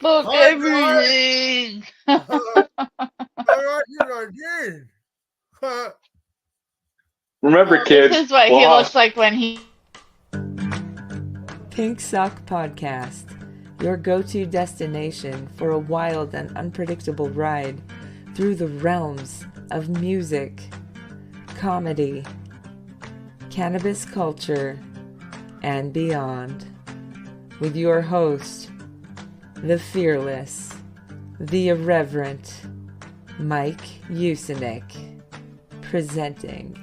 Fuck Hi, guys. everything. I did. Remember, This kids. is what he Well, looks like when he. Pink Sock Podcast, your go-to destination for a wild and unpredictable ride through the realms of music, comedy, cannabis culture, and beyond. With your host, the fearless, the irreverent, Mike Usinick, presenting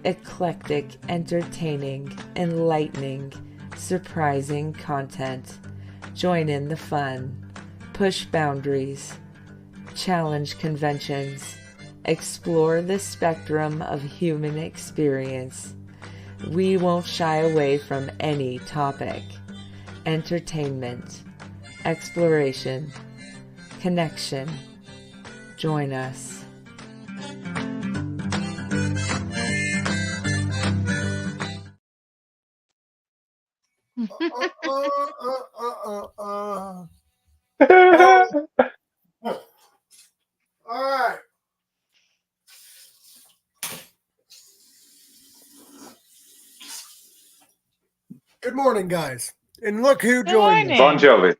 eclectic, entertaining, enlightening, surprising content. Join in the fun, push boundaries, challenge conventions, explore the spectrum of human experience. We won't shy away from any topic. Entertainment, exploration, connection. Join us. All right. Good morning, guys. And look who Good joined us. Bon morning. Jovi.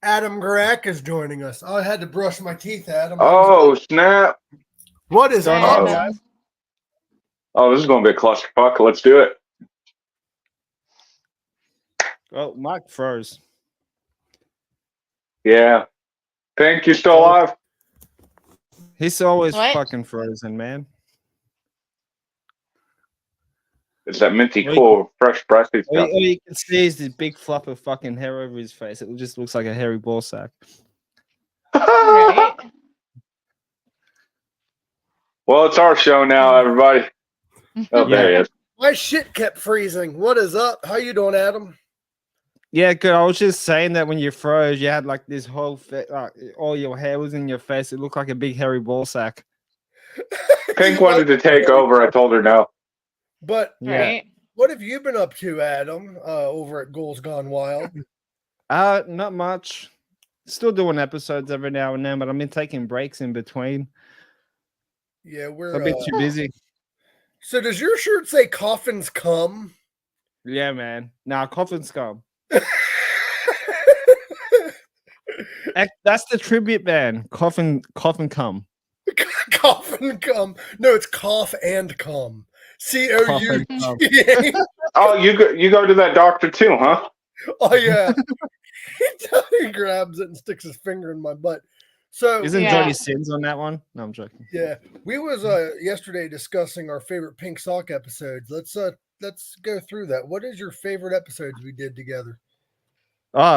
Adam Garak is joining us. I had to brush my teeth, Adam. Oh, snap. What is Hi, up? Adam. Oh, this is going to be a clusterfuck. Let's do it. Oh, Mike froze. Yeah. Pink, you still alive? He's always What? fucking frozen, man. It's that minty Wait. cool, fresh breath he's All got. you can see is this big flop of fucking hair over his face. It just looks like a hairy ball sack. Right? Well, it's our show now, everybody. Oh, there he is. My shit kept freezing. What is up? How you doing, Adam? Yeah, good. I was just saying that when you froze, you had like this whole all your hair was in your face. It looked like a big hairy ball sack. Pink wanted to take over. I told her no. But Yeah. Right? what have you been up to, Adam, over at Ghouls Gone Wild? Not much. Still doing episodes every now and then, but I've been taking breaks in between. Yeah, I've we're. been too busy. So does your shirt say "Coffins Come"? Yeah, man. Nah, coffin scum. That's the tribute band. Coffin come. Coffin Come. No, it's cough and come. Coffin come. COUGH. Oh, you go to that doctor too, huh? Oh yeah. He grabs it and sticks his finger in my butt. So Isn't Yeah. Johnny Sins on that one? No, I'm joking. yeah, we was yesterday discussing our favorite Pink Sock episodes. Let's go through that. What is your favorite episodes we did together?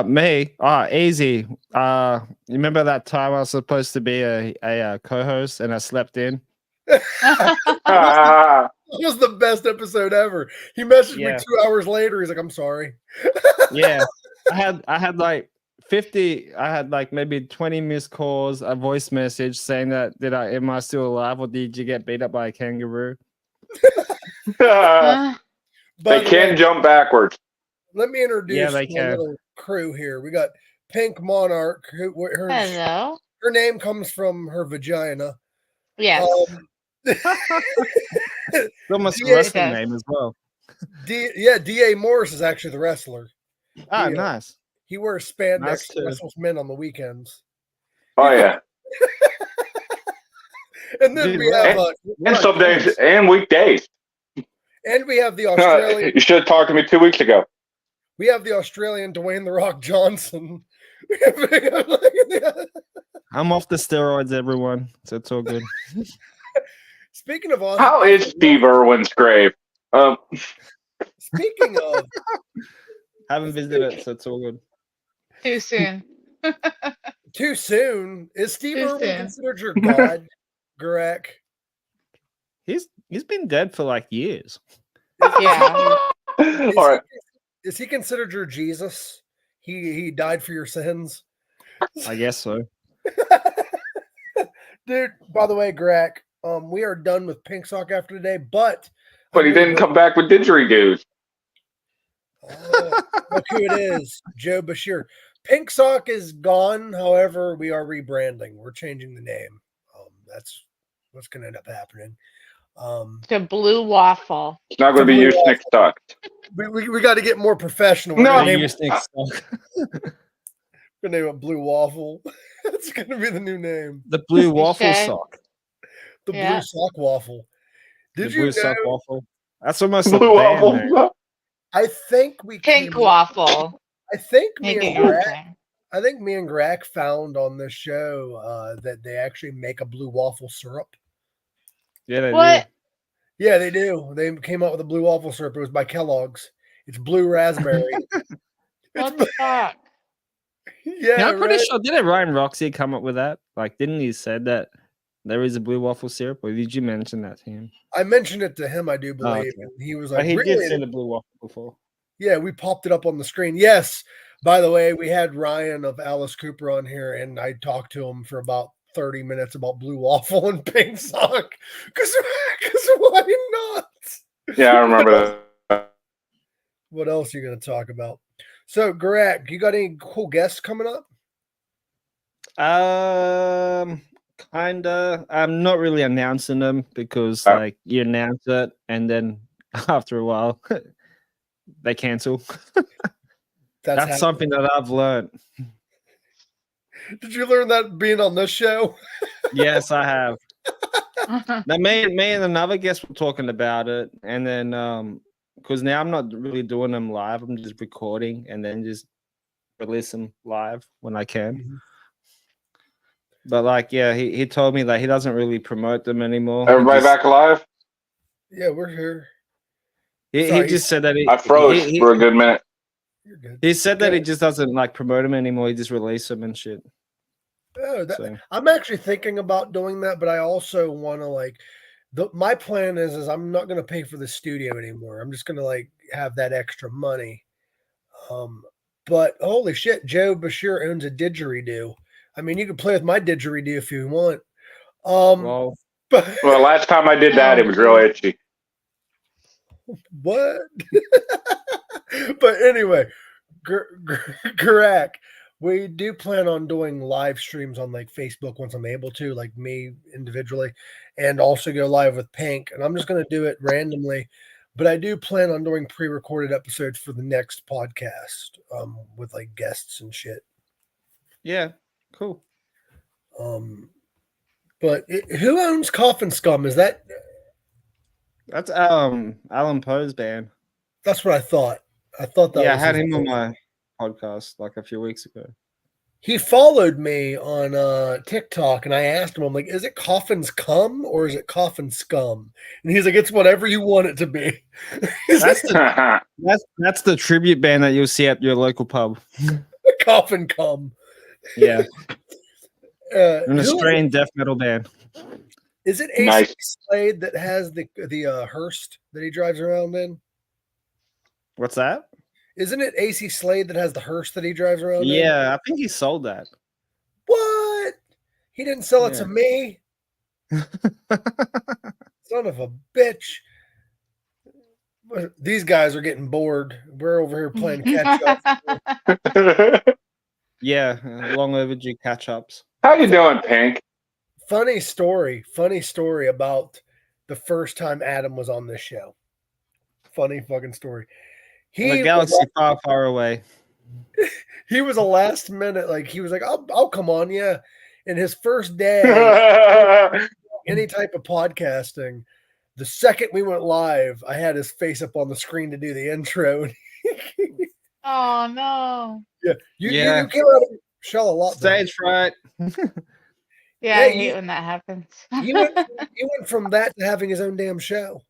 Me. Easy. You remember that time I was supposed to be a co-host and I slept in? Ah, That was the best episode ever. He messaged me Yeah. 2 hours later. He's like, "I'm sorry." Yeah. I had like 50. I had like maybe 20 missed calls, a voice message saying that am I still alive or did you get beat up by a kangaroo? they By the can way, jump backwards. let me introduce Yeah, they my can. little crew here. We got Pink Monarch. Hello. Her name comes from her vagina. Yes. It's almost a Yeah, it wrestling does. name as well. D.A. Morris is actually the wrestler. Ah, Yeah. nice. He wears spandex Nice and too. wrestles men on the weekends. Oh yeah, And then Dude, we have and some days and weekdays. and we have the Australian You should have talked to me 2 weeks ago. Australian Dwayne the Rock Johnson. I'm off the steroids, everyone. So it's all good. Speaking of Aussie, How is Steve Irwin's grave? Speaking of, Haven't visited it, so it's all good. Too soon. too soon. Is Steve Too Irwin soon. considered your god, Garak? He's been dead for like years. Yeah. All right. Is he considered your Jesus? He died for your sins, I guess so. dude. By the way, Garak, we are done with Pink Sock after today, but But he didn't come back with didgeridoos. Look who it is, Joe Bashir. Pink Sock is gone. However, we are rebranding. We're changing the name. That's what's going to end up happening. To blue waffle. It's not going to be your Snick Stock. We got to get more professional. We're No. gonna name Your it, Snick Stock. we're gonna name it Blue Waffle. That's going to be the new name. The blue waffle Touche. sock. The Yeah. Blue Sock Waffle. Did The you blue know? sock waffle. That's almost Blue a band waffle. name. I think we Pink came- waffle. I think Make me it and your Greg, thing. I think me and Greg found on this show that they actually make a blue waffle syrup. Yeah, they What? Yeah, they do. They came out with a blue waffle syrup. It was by Kellogg's. It's blue raspberry. What the fuck? Yeah, I'm pretty right? sure. Didn't Ryan Roxy come up with that? Like, didn't he said that there is a blue waffle syrup, or did you mention that to him? I mentioned it to him, I do believe. okay. And he was But like, he really? did say the blue waffle before. Yeah, we popped it up on the screen. Yes. By the way, we had Ryan of Alice Cooper on here, and I talked to him for about 30 minutes about blue waffle and pink sock. Because why not? Yeah, I remember that. What else are you going to talk about? So, Greg, you got any cool guests coming up? Kinda. I'm not really announcing them because Oh. like you announce it and then after a while they cancel. That's happening. something that I've learned. Did you learn that being on this show? Yes, I have. Now, me and another guest were talking about it, and then because now I'm not really doing them live, I'm just recording and then just release them live when I can. Mm-hmm. But like, yeah, he told me that he doesn't really promote them anymore. Everybody back alive? Yeah, we're here. He Sorry, just said that I froze for a good minute. You're good. he said that he Good. just doesn't like promote them anymore. He just release them and shit. Oh, So I'm actually thinking about doing that, but I also want to like. My plan is I'm not going to pay for the studio anymore. I'm just going to like have that extra money. But holy shit, Joe Bashir owns a didgeridoo. I mean, you can play with my didgeridoo if you want. well, But Well, last time I did that, it was real itchy. what? But anyway, correct. We do plan on doing live streams on like Facebook once I'm able to, like me individually, and also go live with Pink. And I'm just going to do it randomly, but I do plan on doing pre-recorded episodes for the next podcast, with like guests and shit. yeah, cool. But who owns Coffin Scum? Is that? That's Alan Poe's band. That's what I thought. I thought that. Yeah, I was had his him on band. my podcast like a few weeks ago. He followed me on TikTok, and I asked him, I'm like, is it Coffin's Cum or is it Coffin Scum? And he's like, it's whatever you want it to be. That's that's the tribute band that you'll see at your local pub. Coffin Cum. Yeah, an Who Australian death metal band. is it? AC Nice. Slade that has the hearse that he drives around in? What's that? Isn't it AC Slade that has the hearse that he drives around in? Yeah, I think he sold that. What? He didn't sell it Yeah. to me. Son of a bitch. These guys are getting bored. We're over here playing catch up. Yeah, long overdue catch ups. How you doing, Pink? Funny story about the first time Adam was on this show. Funny fucking story. The galaxy far, far away. He was a last minute, like he was like, I'll come on, yeah. And his first day, any type of podcasting, the second we went live, I had his face up on the screen to do the intro. Oh no. Yeah, you came out of shell a lot. Stage fright. Yeah, I Yeah, hate when that happens. He went from that to having his own damn show.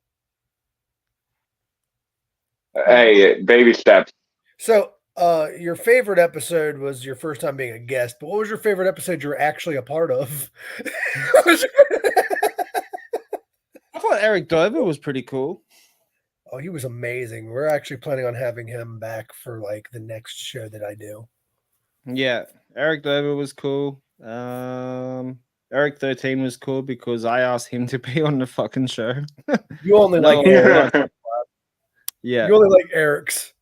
Hey, baby steps. So, your favorite episode was your first time being a guest, but what was your favorite episode you were actually a part of? I thought Eric Dover was pretty cool. Oh, he was amazing. We're actually planning on having him back for like the next show that I do. Yeah, Eric Dover was cool. Eric 13 was cool because I asked him to be on the fucking show. You only like No, Eric. Yeah, You only like Eric's.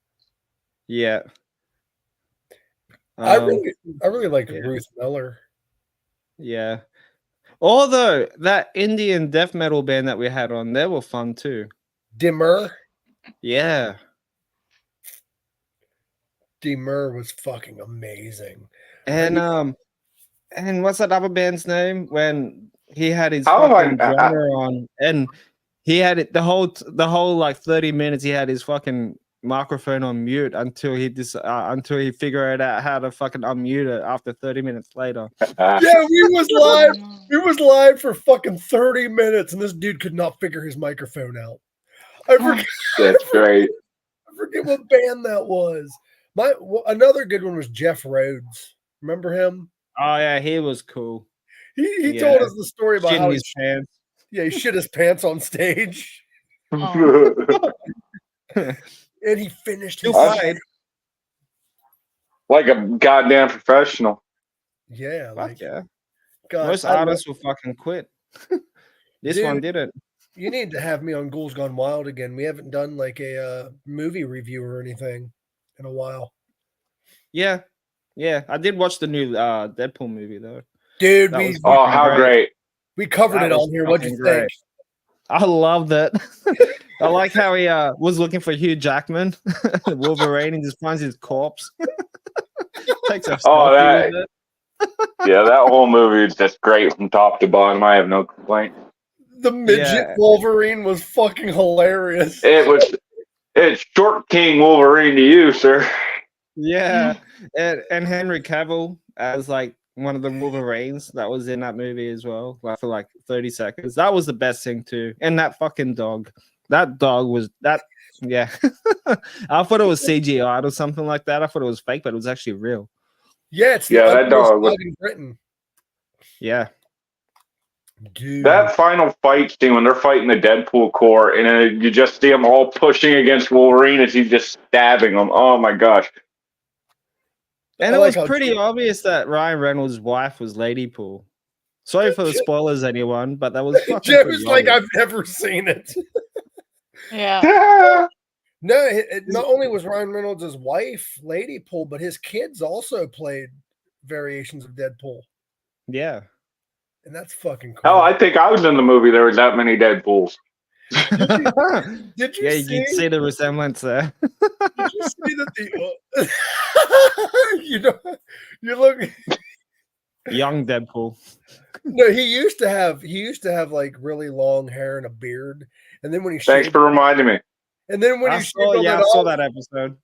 yeah. I really like yeah. Ruth Miller. Yeah. Although that Indian death metal band that we had on, they were fun too. Dimmer. Yeah. Dimmer was fucking amazing. And what's that other band's name when he had his How fucking have drummer on and he had it the whole like 30 minutes he had his fucking microphone on mute until he figured out how to fucking unmute it after 30 minutes later. Yeah, we was live. Oh, We was live for fucking 30 minutes, and this dude could not figure his microphone out. I forget, That's great. I forget what band that was. Another good one was Jeff Rhodes. Remember him? Oh yeah, he was cool. He Yeah. told us the story about Shitting how his pants. he shit his pants on stage, Oh. and he finished his Still set. played. Like a goddamn professional. Yeah, Fuck like yeah. God, Most I love- artists will fucking quit. This one Dude. didn't. You need to have me on Ghouls Gone Wild again. We haven't done like a movie review or anything in a while. Yeah. Yeah. I did watch the new Deadpool movie though. Dude, That we was Oh, fucking how great. we covered That it was on here. What'd you fucking think? great. I love that. I like how he was looking for Hugh Jackman, Wolverine, and just finds his corpse. Takes a Oh, selfie that- with it. Yeah, that whole movie is just great from top to bottom. I have no complaint. The midget Yeah. Wolverine was fucking hilarious. It's Short King Wolverine to you, sir. Yeah, and Henry Cavill as like one of the Wolverines that was in that movie as well, like for like 30 seconds. That was the best thing too. And that fucking dog. That dog was that. Yeah, I thought it was CGI or something like that. I thought it was fake, but it was actually real. Yeah, it's the Yeah, that ugliest dog was- dog in Britain. Yeah, Dude. That final fight scene when they're fighting the Deadpool core, and then you just see them all pushing against Wolverine as he's just stabbing them. Oh my gosh. and I it like was how pretty obvious that Ryan Reynolds' wife was Lady Pool. Sorry for the spoilers, anyone, but that was fucking Jeff pretty was like, obvious. I've never seen it. Yeah. No, not only was Ryan Reynolds' wife Lady Pool, but his kids also played variations of Deadpool. Yeah. And that's fucking cool. Hell, I think I was in the movie. There was that many Deadpools. Did you Yeah, see? you can see the resemblance there. Did you see that the you look Young Deadpool. no, he used to have like really long hair and a beard, and then when he Thanks shaved for reminding me. and then when I he saw, shaved all yeah, I that saw off, that episode.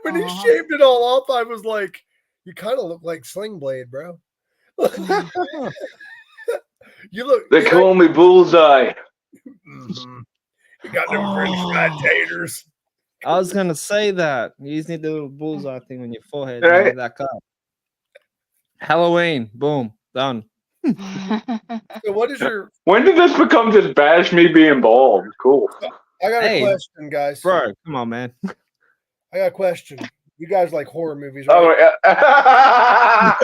when he Uh-huh. shaved it all off, I was like, you kind of look like Sling Blade, bro. You look They call me Bullseye. Mhm. You got them French fried taters. I was gonna say that. You just need the little bullseye thing on your forehead. Right. Right. That cut. Halloween. Boom. Done. So what is your When did this become just bash me being bald? Cool. I got a Hey, question, guys. Bro, come on, man. I got a question. You guys like horror movies, Oh, right? yeah.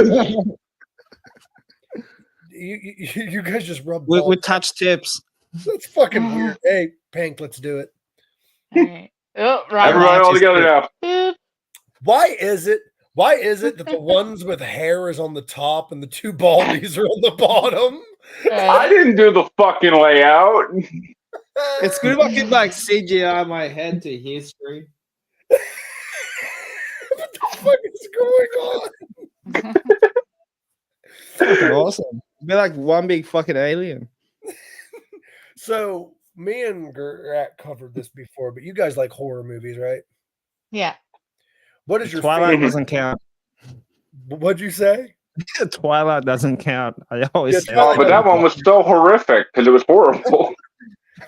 You guys just rub We balls. touch tips. That's fucking weird. Hey, Pink, let's do it. Alright. Oh, wrong Everybody one. all together now. Boop. Why is it that the ones with hair is on the top and the two baldies are on the bottom? I Right. didn't do the fucking layout. It's good if I could like CGI my head to history. What the fuck is going on? Fucking awesome. Be like one big fucking alien. So me and Grat covered this before, but you guys like horror movies, right? Yeah. What is your Twilight favorite? doesn't count. What'd you say? Twilight doesn't count. I always Yeah, say Oh, but that one was so horrific because it was horrible.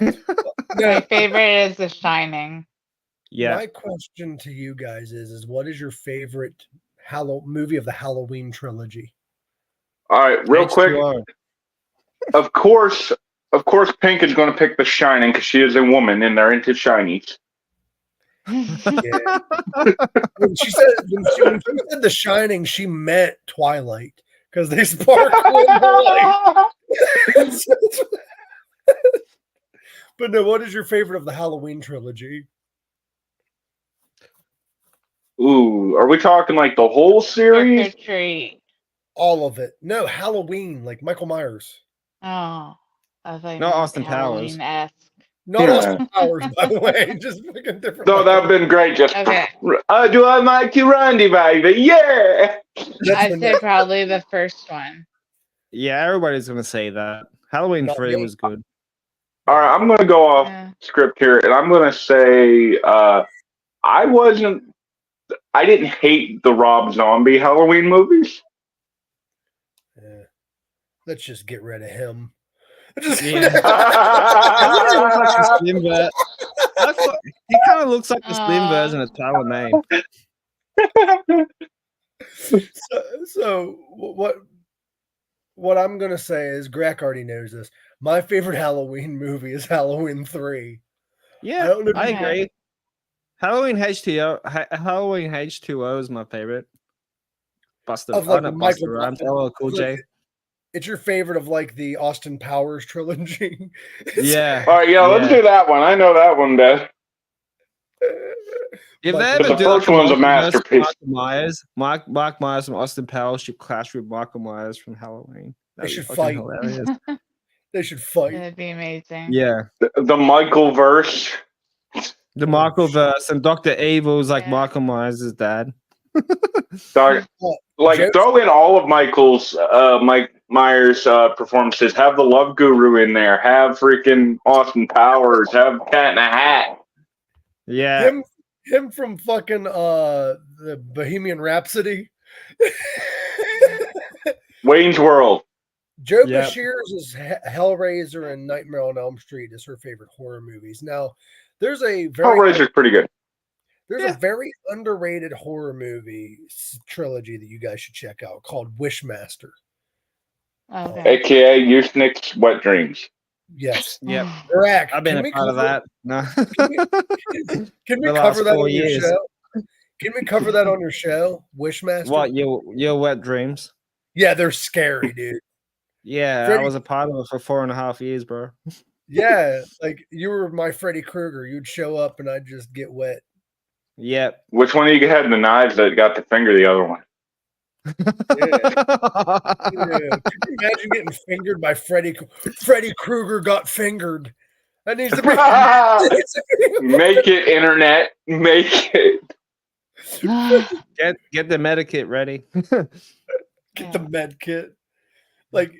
My favorite is The Shining. Yeah. My question to you guys is what is your favorite movie of the Halloween trilogy? All right, real quick. H2O. Of course, Pink is going to pick The Shining because she is a woman and they're into shinies. Yeah. when she said The Shining, she meant Twilight because they sparkle in the light. But no, what is your favorite of the Halloween trilogy? Ooh, are we talking like the whole Trick or series? treat. All of it. No, Halloween, like Michael Myers. Oh, I thought you Not meant Austin Powers. Halloween-esque. Not Yeah. Austin Powers, by the way. Just fucking different. No, Michael that'd been great. Just Okay. do I like you, Randy, baby? Yeah. That's I'd the say probably the first one. Yeah, everybody's gonna say that. Halloween No, 3 yeah. was good. All right, I'm gonna go off Yeah. script here, and I'm gonna say I didn't hate the Rob Zombie Halloween movies. Yeah. Let's just get rid of him. Yeah. He looks like the slim ver- He kind of looks like the slim version of Tyler May. So what I'm gonna say is Greg already knows this. My favorite Halloween movie is Halloween 3. Yeah, don't know if I you- agree. Halloween H2O is my favorite. Buster, Of, like, not the Buster Michael Rhymes. Jackson- LL Cool J. It's your favorite of like the Austin Powers trilogy. Yeah. All right, yeah, let's Yeah. do that one. I know that one best. If But they But ever the do like first one's a multiverse masterpiece. Michael Myers, Mark Myers from Austin Powers should clash with Michael Myers from Halloween. That'd be should fucking fight. hilarious. They should fight. That'd be amazing. Yeah. The Michael verse. The Michael verse and Dr. Evil's like Yeah. Michael Myers' dad. Sorry, like Joe- throw in all of Michael's Mike Myers performances. Have the Love Guru in there. Have freaking Austin Powers. Have Cat in a Hat. Yeah. Him from fucking the Bohemian Rhapsody. Wayne's World. Joe Yep. Bashir's is Hellraiser and Nightmare on Elm Street is her favorite horror movies. Now, there's a Hellraiser's pretty good. there's Yeah. a very underrated horror movie trilogy that you guys should check out called Wishmaster. Okay. AKA Usnick's Wet Dreams. Yes, Yep. Greg, I've been can a we part of cover- that. No. Can we the cover last that 4 on your years. show? Can we cover that on your show, Wishmaster? What, your wet dreams? Yeah, they're scary, dude. Yeah, I Freddy- was a part of it for 4.5 years, bro. Yeah, like you were my Freddy Krueger. You'd show up and I'd just get wet. Yep. Which one of you had the knives that got to finger the other one? Yeah. Can you imagine getting fingered by Freddy? Freddy Krueger got fingered. That needs to be. Make it, internet. Make it. Get the medikit ready. Get the med kit. Like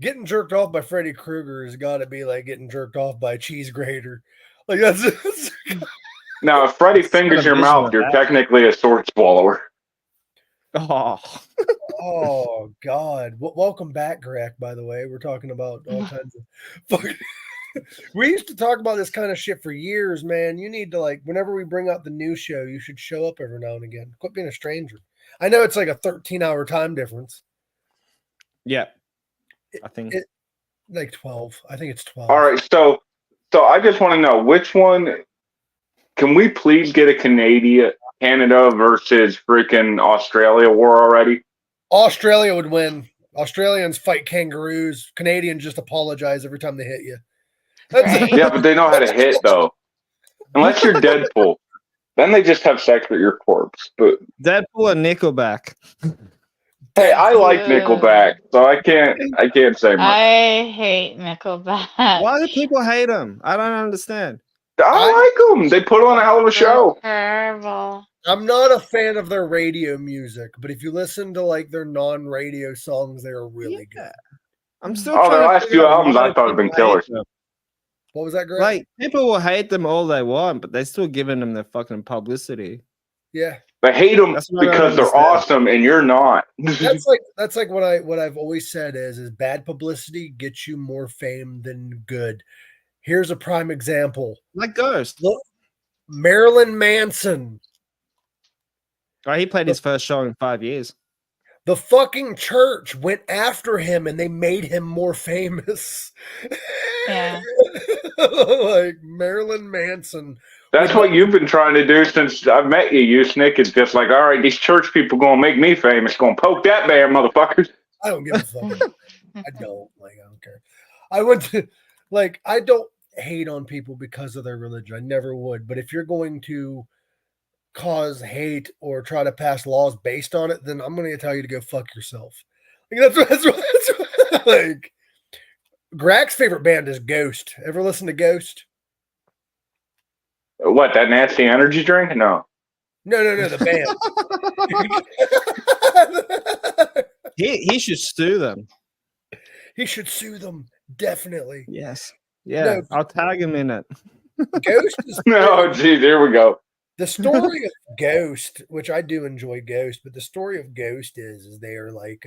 getting jerked off by Freddy Krueger has got to be like getting jerked off by a cheese grater. Like that's Now, if Freddy fingers Got a your vision mouth, of you're that. technically a sword swallower. Oh. oh god. Welcome back, Greg. By the way, we're talking about all kinds of fucking. We used to talk about this kind of shit for years, man. You need to like whenever we bring out the new show, you should show up every now and again. Quit being a stranger. I know it's like a 13-hour time difference. Yeah. I think. Like 12. I think it's 12. All right, so I just want to know which one. Can we please get a Canada versus freaking Australia war already? Australia would win. Australians fight kangaroos. Canadians just apologize every time they hit you. Right. Yeah, but they know how to hit though. Unless you're Deadpool, then they just have sex with your corpse. But Deadpool and Nickelback. hey, I like Nickelback, so I can't say much. I hate Nickelback. Why do people hate them? I don't understand. I like them. They put on a hell of a show. Terrible. I'm not a fan of their radio music, but if you listen to like their non-radio songs, they are really good. I'm still Oh, their trying to last figure few out albums why I thought have been people hate killers. them. What was that, Greg? Like, people will hate them all they want, but they're still giving them their fucking publicity. Yeah, They hate them That's what I don't because they're understand. awesome and you're not. that's like what I've always said is bad publicity gets you more fame than good. Here's a prime example. Like Ghost. Look, Marilyn Manson. Oh, he played his first show in 5 years. The fucking church went after him and they made him more famous. Yeah. Like Marilyn Manson. That's what you've been trying to do since I've met you. You, Snick, is just like, all right, these church people going to make me famous. Going to poke that bear, motherfuckers. I don't give a fuck. I don't care. I went to I don't hate on people because of their religion. I never would. But if you're going to cause hate or try to pass laws based on it, then I'm going to tell you to go fuck yourself. Like, that's like. Greg's favorite band is Ghost. Ever listen to Ghost? What, that nasty energy drink? No. No, the band. He should sue them. He should sue them, definitely. Yes. Yeah, No. I'll tag him in it. Ghost is No, geez, here we go. the story of Ghost, which I do enjoy Ghost, but the story of Ghost is they are like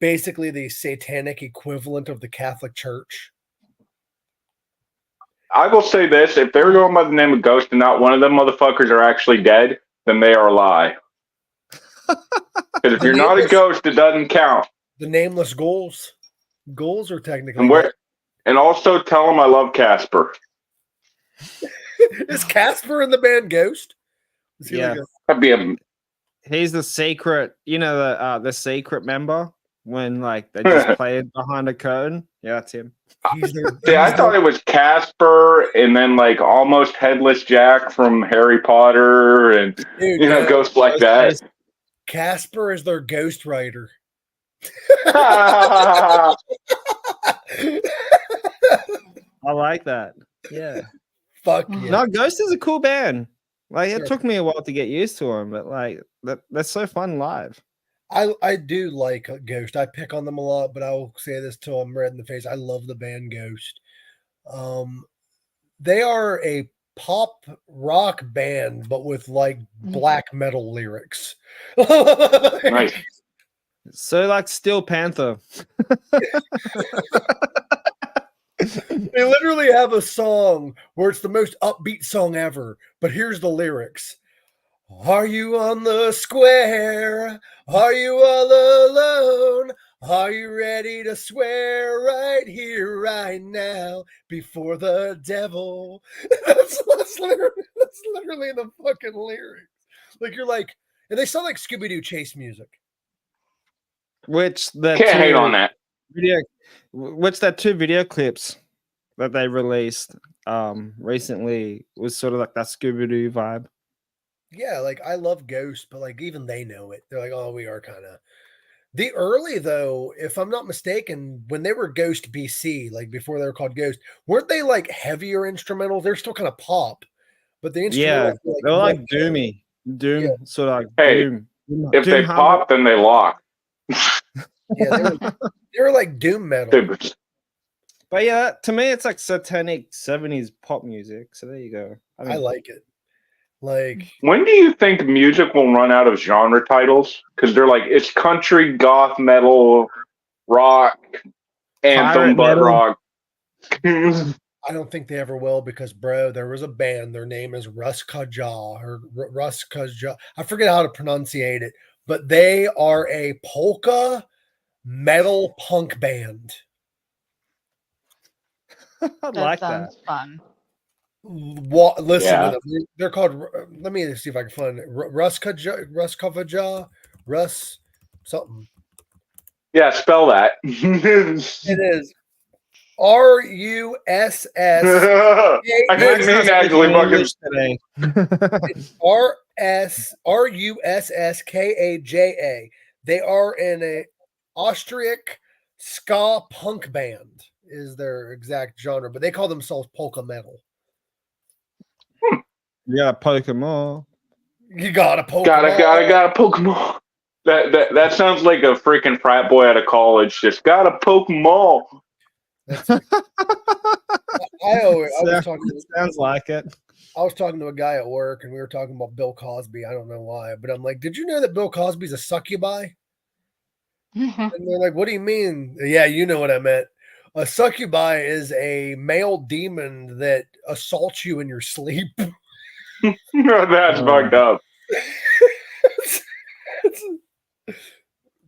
basically the satanic equivalent of the Catholic Church. I will say this: if they're going by the name of Ghost and not one of them motherfuckers are actually dead, then they are a lie. Because if you're not a ghost, it doesn't count. The nameless ghouls. Ghouls are technically. And also tell them I love Casper. Is Casper in the band Ghost? Is he like That'd be a. He's the secret, the secret member when like they just play it behind a curtain. Yeah, that's him. I thought it was Casper and then like almost headless Jack from Harry Potter and ghosts like that. Casper is their ghost writer. I like that. Yeah. Fuck yeah. No, Ghost is a cool band. Like it took me a while to get used to them, but like that's so fun live. I do like Ghost. I pick on them a lot, but I will say this till I'm red in the face. I love the band Ghost. They are a pop rock band, but with like black metal lyrics. Nice. So like Steel Panther. They literally have a song where it's the most upbeat song ever, but here's the lyrics. Are you on the square? Are you all alone? Are you ready to swear right here, right now, before the devil? That's literally the fucking lyrics. Like you're like, and they sound like Scooby-Doo chase music. Which the Can't hate on that. Two video clips that they released recently was sort of like that Scooby-Doo vibe. Yeah, like I love Ghost, but like even they know it. They're like, oh, we are kind of the early though, if I'm not mistaken, when they were Ghost BC, like before they were called Ghost, weren't they like heavier instrumentals? They're still kind of pop, but the instrumentals they're like doomy, sort of like doom. If doom they pop, then they lock. Yeah, they were like doom metal. But yeah, to me, it's like satanic 70s pop music. So there you go. I like it. Like, when do you think music will run out of genre titles? Because they're like, it's country, goth, metal, rock, anthem, but rock. I don't think they ever will because, bro, there was a band. Their name is Russ Kaja or Russ Kaja. I forget how to pronunciate it, but they are a polka metal punk band. I like that. Sounds fun. Listen to them. They're called. Let me see if I can find it. Russ something. Yeah, spell that. It is RUSS. I didn't mean actually fucking today. RUSSKAJA. They are an Austriac ska punk band. Is their exact genre, but they call themselves polka metal. Yeah, Pokemon. You got a Pokemon. Got a Pokemon. That sounds like a freaking frat boy out of college. Just got a Pokemon. Sounds like it. I was talking to a guy at work, and we were talking about Bill Cosby. I don't know why, but I'm like, did you know that Bill Cosby's a succubi? And they're like, what do you mean? Yeah, you know what I meant. A succubi is a male demon that assaults you in your sleep. That's fucked up.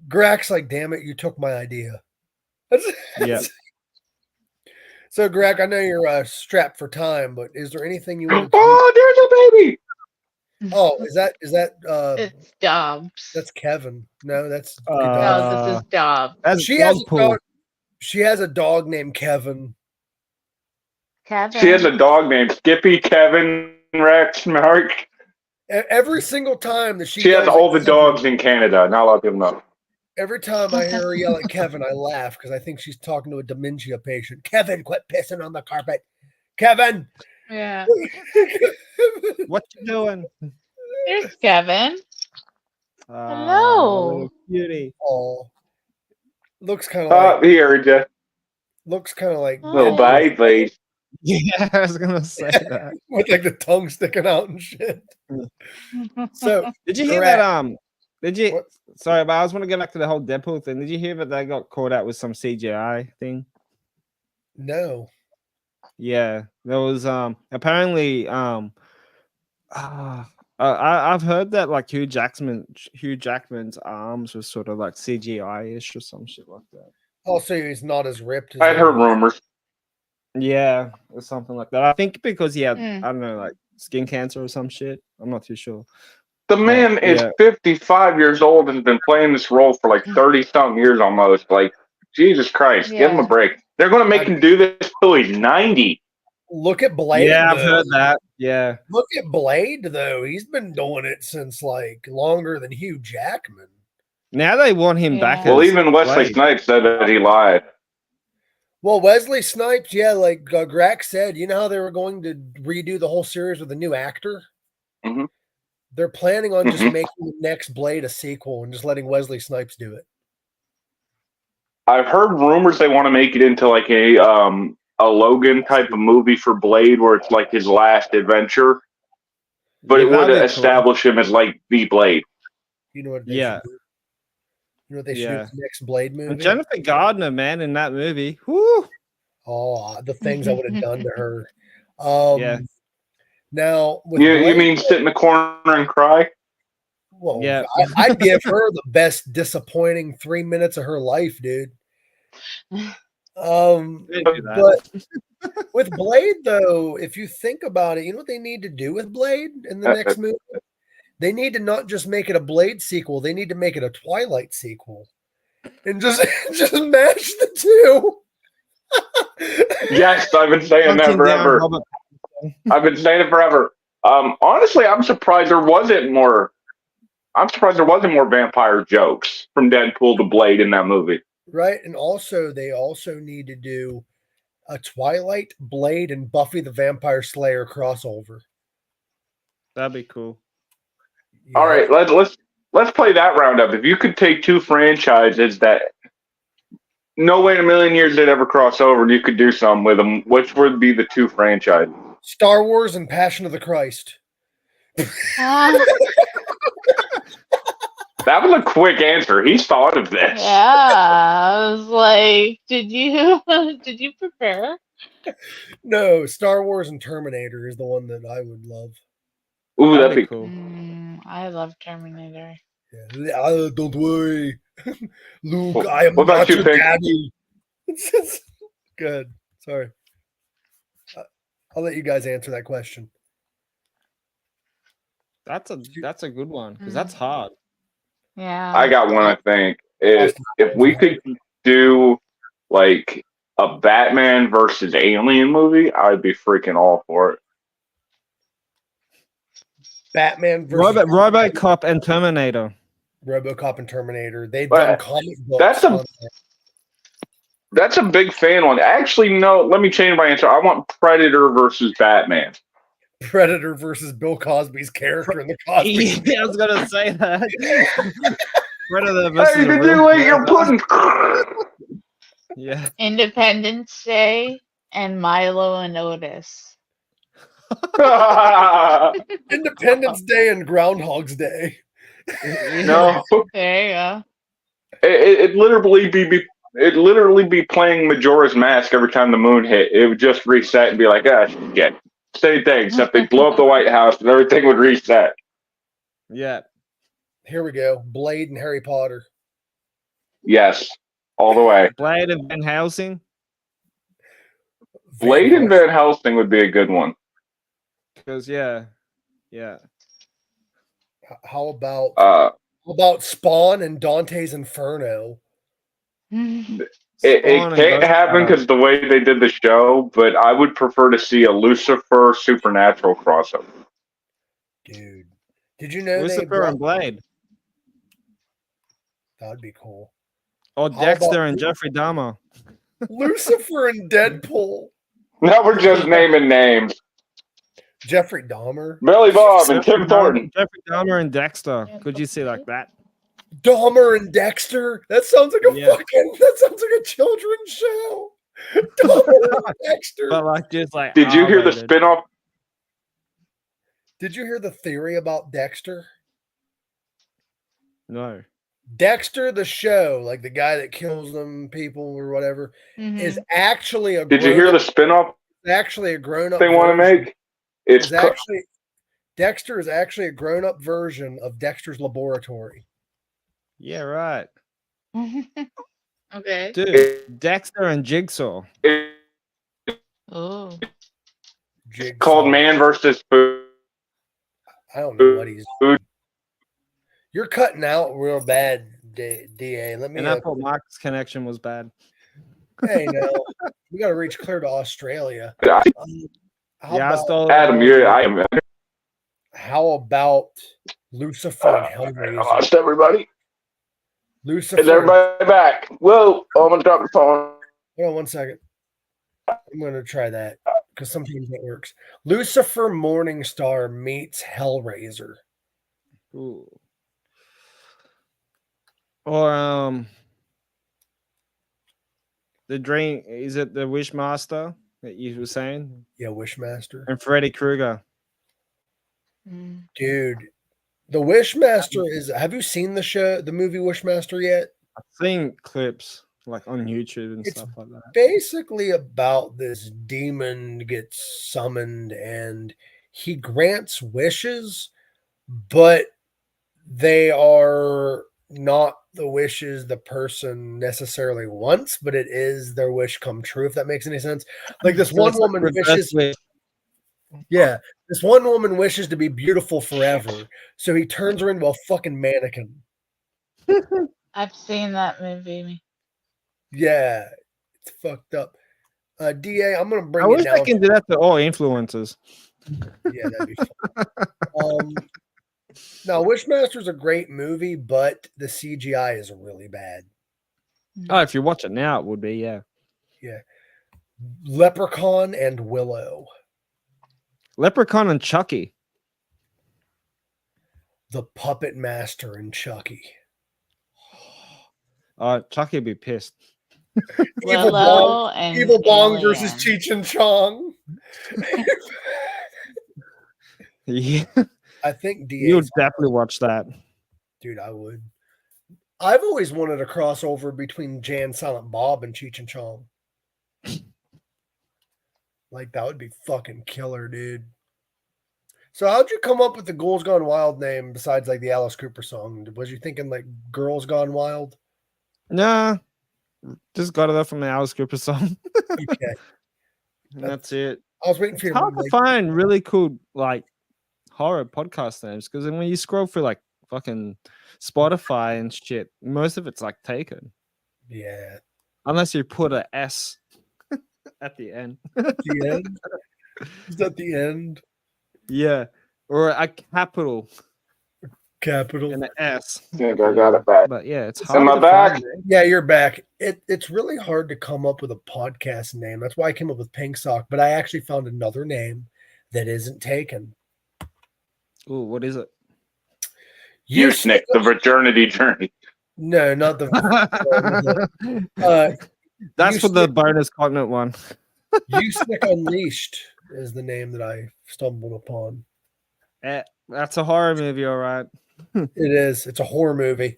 Greg's like, damn it, you took my idea. Yeah. So, Greg, I know you're strapped for time, but is there anything you want to Oh, there's a baby. Oh, is that it's Dobbs. That's Kevin. No, that's no, this is Dobbs. She has a dog named Kevin. Kevin. She has a dog named Skippy, Kevin, Rex, Mark. Every single time that She has goes all the at Kevin, dogs in Canada. Not a lot of people know. every time I hear her yell at Kevin, I laugh because I think she's talking to a dementia patient. Kevin, quit pissing on the carpet. Kevin. Yeah. What you doing? There's Kevin. Ah, Hello. little cutie. Oh, looks kind of like Here, just Hi. little Deadpool baby. Yeah, I was gonna say that. with like the tongue sticking out and shit. So Did you hear Correct. that? Did you? What? Sorry, but I just want to get back to the whole Deadpool thing. Did you hear that they got caught out with some CGI thing? No. Yeah, there was apparently I've heard that like Hugh Jackman's arms were sort of like CGI-ish or some shit like that. Also, he's not as ripped as I heard rumors. Yeah, or something like that. I think because he had Mm. I don't know, like skin cancer or some shit. I'm not too sure. The man is yeah. 55 years old and has been playing this role for like 30-something years almost. Like, Jesus Christ, give him a Yeah. break. They're going to make him do this till he's 90. Look at Blade. Yeah, I've though. heard that. Yeah. Look at Blade though. He's been doing it since like longer than Hugh Jackman. Now they want him back. Yeah. Well, as even Wesley Blade. Snipes said that he lied. Well, Wesley Snipes, yeah, like Grax said, you know how they were going to redo the whole series with a new actor? Mhm. They're planning on just Mhm. making the next Blade a sequel and just letting Wesley Snipes do it. I've heard rumors they want to make it into like a Logan type of movie for Blade where it's like his last adventure, but Yeah, it would that'd be cool. establish him as like the Blade. You know what they Yeah. should do? You know what they should do Yeah. with the next Blade movie? And Jennifer Gardner, man, in that movie. Whoo! Oh, the things I would have done to her. Yeah. Now with You Blade, mean sit in the corner and cry? well, Yeah. I'd give her the best disappointing 3 minutes of her life, dude. They do that. But with Blade, though, if you think about it, you know what they need to do with Blade in the next movie? They need to not just make it a Blade sequel; they need to make it a Twilight sequel, and just match the two. Yes, I've been saying that Hunting down forever. Robert- I've been saying it forever. Honestly, I'm surprised there wasn't more. I'm surprised there wasn't more vampire jokes from Deadpool to Blade in that movie. Right, and also they also need to do a Twilight, Blade, and Buffy the Vampire Slayer crossover. That'd be cool. All right, let's play that roundup. If you could take two franchises that no way in a million years they'd ever cross over, and you could do something with them, which would be the two franchises? Star Wars and Passion of the Christ. Ah, That was a quick answer. He's thought of this. yeah. I was like, did you prepare? No, Star Wars and Terminator is the one that I would love. Ooh, that'd be cool. I love Terminator. Yeah. Don't worry, Luke. I am What about not you, your Pink? daddy. Good. Sorry. I'll let you guys answer that question. That's a good one because that's hard. Yeah. I got one, I think. If we could do like a Batman versus Alien movie, I'd be freaking all for it. Batman versus RoboCop and Terminator. RoboCop and Terminator. They've But done comic books. that's That's a big fan one. Actually, no, let me change my answer. I want Predator versus Batman. Predator versus Bill Cosby's character in the Cosby. Yeah, I was gonna say that. Predator versus Hey, a did real you eat your predator. pudding? Yeah. Independence Day and Milo and Otis. Independence Day and Groundhog's Day. No, There you go. it literally be playing Majora's Mask every time the moon hit. It would just reset and be like, ah, shit. Same thing, except they blow up the White House and everything would reset. Yeah. Here we go. Blade and Harry Potter. Yes, all the way. Blade and Van Helsing. Blade and Van Helsing would be a good one. Because yeah. How about Spawn and Dante's Inferno? It Spawn and can't happen Ghost because the way they did the show, but I would prefer to see a Lucifer Supernatural crossover. Dude. Did you know Lucifer and Blade? That would be cool. Or Dexter and Jeffrey Dahmer. Lucifer and Deadpool. Now we're just naming names. Jeffrey Dahmer. Billy Bob and Tim Thornton. Jeffrey Dahmer and Dexter. Could you see like that? Dahmer and Dexter. That sounds like that sounds like a children's show. Dahmer and Dexter. But like just like Did you hear the spinoff? Did you hear the theory about Dexter? No. Dexter, the show, like the guy that kills them people or whatever, is actually a. Did you hear the spinoff? Actually, a grown-up. They want to make. It's actually Dexter is actually a grown-up version of Dexter's Laboratory. Yeah, right. Okay. Dude, Dexter and Jigsaw. Oh. It's called Man versus Food. I don't know what he's doing. You're cutting out real bad, DA. Let me. And I thought Mark's connection was bad. Hey, no, we got to reach clear to Australia. Adam, I am. How about Lucifer and Hellraiser? I lost everybody. Lucifer. Is everybody back? Whoa! Oh, I'm gonna drop the phone. Hold on 1 second. I'm gonna try that because sometimes that works. Lucifer Morningstar meets Hellraiser. Ooh. Or the Dream, is it the Wishmaster that you were saying? Yeah, Wishmaster. And Freddy Krueger. Dude, the Wishmaster is. Have you seen the movie Wishmaster yet? I've seen clips like on YouTube and stuff like that. Basically about this demon gets summoned and he grants wishes, but they are not the wishes the person necessarily wants, but it is their wish come true, if that makes any sense. Like this one woman wishes. Yeah, this one woman wishes to be beautiful forever, so he turns her into a fucking mannequin. I've seen that movie. Yeah, it's fucked up. DA, I'm gonna bring. I wish I can do that to all influencers. Yeah, that'd be fun. Now, Wishmaster's a great movie, but the CGI is really bad. Oh, if you watch it now, it would be, yeah. Yeah. Leprechaun and Willow. Leprechaun and Chucky. The Puppet Master and Chucky. Chucky would be pissed. Evil Bong versus Cheech and Chong. Yeah. I think you would definitely watch that. Dude, I would. I've always wanted a crossover between Jay and Silent Bob and Cheech and Chong. Like, that would be fucking killer, dude. So how'd you come up with the Ghouls Gone Wild name besides like the Alice Cooper song? Was you thinking like Girls Gone Wild? Nah. Just got it from the Alice Cooper song. Okay. That's it. I was waiting for you. It's hard to find really cool like horror podcast names because when you scroll through like fucking Spotify and shit, most of it's like taken. Yeah. Unless you put a S at the end. The end? Is that the end? Yeah. Or a capital. Capital. And an S. I think I got it back. But yeah, it's hard. Am I back? Yeah, you're back. It's really hard to come up with a podcast name. That's why I came up with Pink Sock, but I actually found another name that isn't taken. Ooh, what is it? Usenik, the Virginity Journey. No, not the. That's for the bonus continent one. Usenik Unleashed is the name that I stumbled upon. That's a horror movie, all right. It is. It's a horror movie.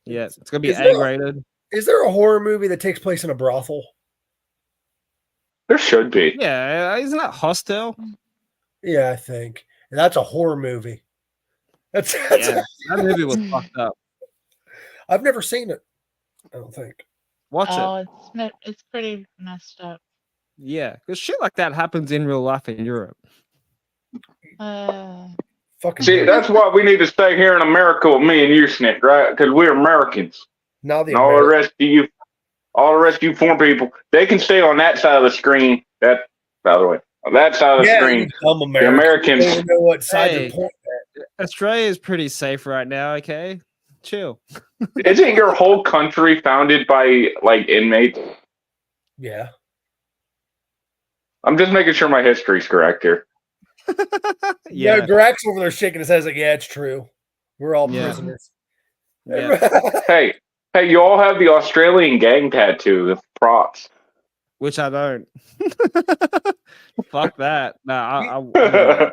Yeah, it's gonna be A-rated. Is there a horror movie that takes place in a brothel? There should be. Yeah, isn't that Hostel? Yeah, I think that's a horror movie. That movie was fucked up. I've never seen it. I don't think. Watch it. It's pretty messed up. Yeah, because shit like that happens in real life in Europe. Fucking. See, that's why we need to stay here in America with me and you, Snick, right? Because we're Americans. Now all the rest of you foreign people, they can stay on that side of the screen. That, by the way, on that side of the screen. The Americans. They don't know what side you're pointing Australia is pretty safe right now. Okay, chill. Isn't your whole country founded by like inmates? Yeah. I'm just making sure my history's correct here. Yeah. Yeah, Greg's over there shaking his head like, yeah, it's true. We're all Yeah. prisoners. yeah. Hey, you all have the Australian gang tattoo. The props. Which I don't. Fuck that. No, I'm not.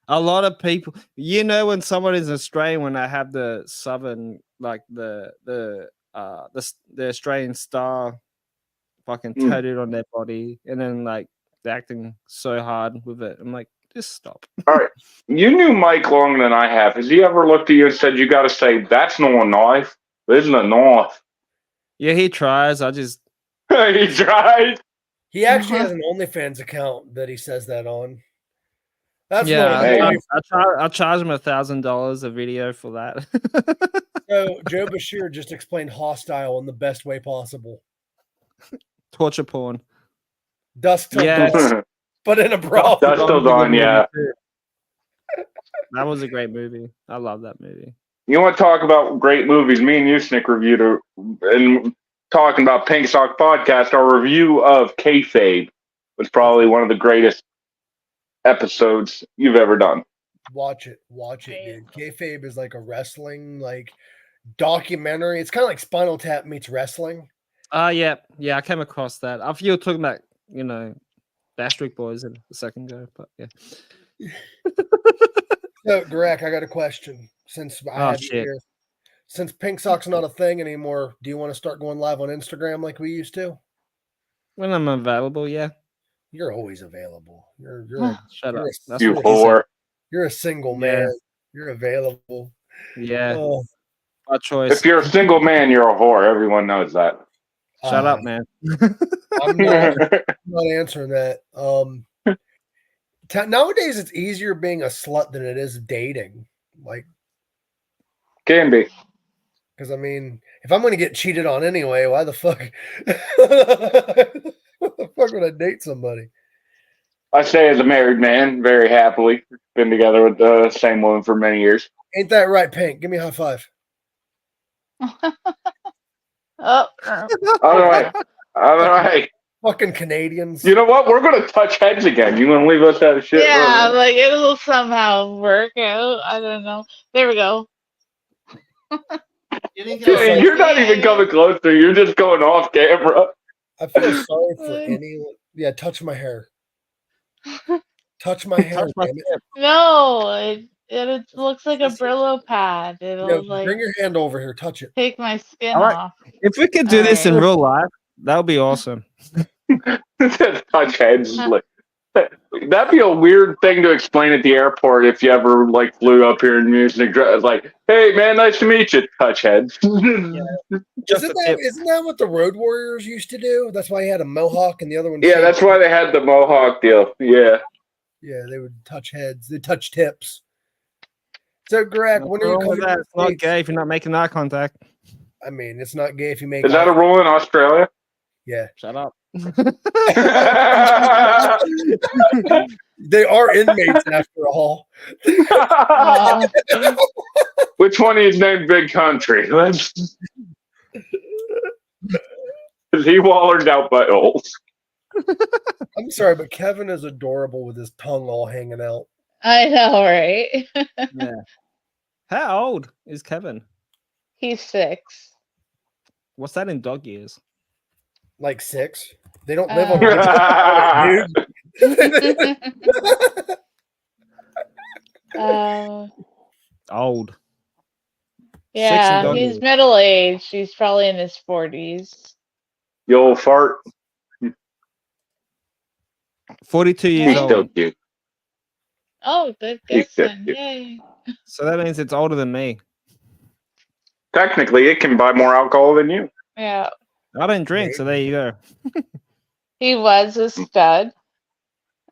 A lot of people, when someone is Australian, when they have the southern, like the Australian star, fucking tattooed on their body, and then like they're acting so hard with it. I'm like, just stop. All right. You knew Mike longer than I have. Has he ever looked at you and said, you got to say, that's not a knife? This isn't a knife. Yeah, he tries. I just He tried. He actually has an OnlyFans account that he says that on. That's yeah. not a Hey. knife. I charge him $1,000 a video for that. So Joe Bashir just explained hostile in the best way possible. Torture porn. Dusk till Yes. dawn, but in a bra. Dusk till dawn, yeah. That was a great movie. I love that movie. You want to talk about great movies? Me and you, Snick, reviewed and talking about Pink Sock Podcast. Our review of Kayfabe was probably one of the greatest episodes you've ever done. Watch it, dude. Kayfabe is like a wrestling documentary. It's kind of like Spinal Tap meets wrestling. Yeah, I came across that. I feel talking about Bastric Boys a second ago, but yeah. So, Greg, I got a question. Since I have you shit. here, since Pink Sock's not a thing anymore, do you want to start going live on Instagram like we used to? When I'm available, yeah. You're always available. You're Shut up. That's You what he said. whore. You're a single Yeah. man. You're available. Yeah, Oh, my choice. If you're a single man, you're a whore. Everyone knows that. Shut up, man. I'm not answering that. Nowadays, it's easier being a slut than it is dating. Can be. Because I mean, if I'm going to get cheated on anyway, why the fuck? What the fuck would I date somebody? I say as a married man, very happily. Been together with the same woman for many years. Ain't that right, Pink? Give me a high five. All right. Fucking Canadians. You know what? We're going to touch heads again. You want to leave us out of shit? Yeah, like it will somehow work out. I don't know. There we go. You're not even coming closer. You're just going off camera. I feel sorry for any. Yeah, touch my hair. Touch my hair. Touch my damn it. tip. No, it looks like a Brillo pad. It'll No, bring your hand over here. Touch it. take my skin All right. off. If we could do this in Alright. real life, that would be awesome. Touch heads. That'd be a weird thing to explain at the airport if you ever flew up here in Munich. Like, hey man, nice to meet you. Touch heads. Just a tip. Isn't that what the Road Warriors used to do? That's why he had a mohawk and the other one. Yeah, that's why they had the mohawk deal. Yeah. Yeah, they would touch heads. They touch tips. So, Greg, when are you Wrong with coming? that? It's not gay if you're not making eye contact. I mean, it's not gay if you make. Is that a rule in Australia? Yeah, Shut up. they are inmates after all. Which one is named Big Country? Let's. He wallered out by holes. I'm sorry, but Kevin is adorable with his tongue all hanging out. I know, right? Yeah. How old is Kevin? He's 6. What's that in dog years? Like 6. They don't live on. Old. Yeah, dog he's years. middle aged. He's probably in his 40s. You old fart. 42 years He's old. still cute. Oh, good He's guessing. good. Yay. So that means it's older than me. Technically, it can buy more alcohol than you. Yeah. I don't drink, so there you go. He was a stud.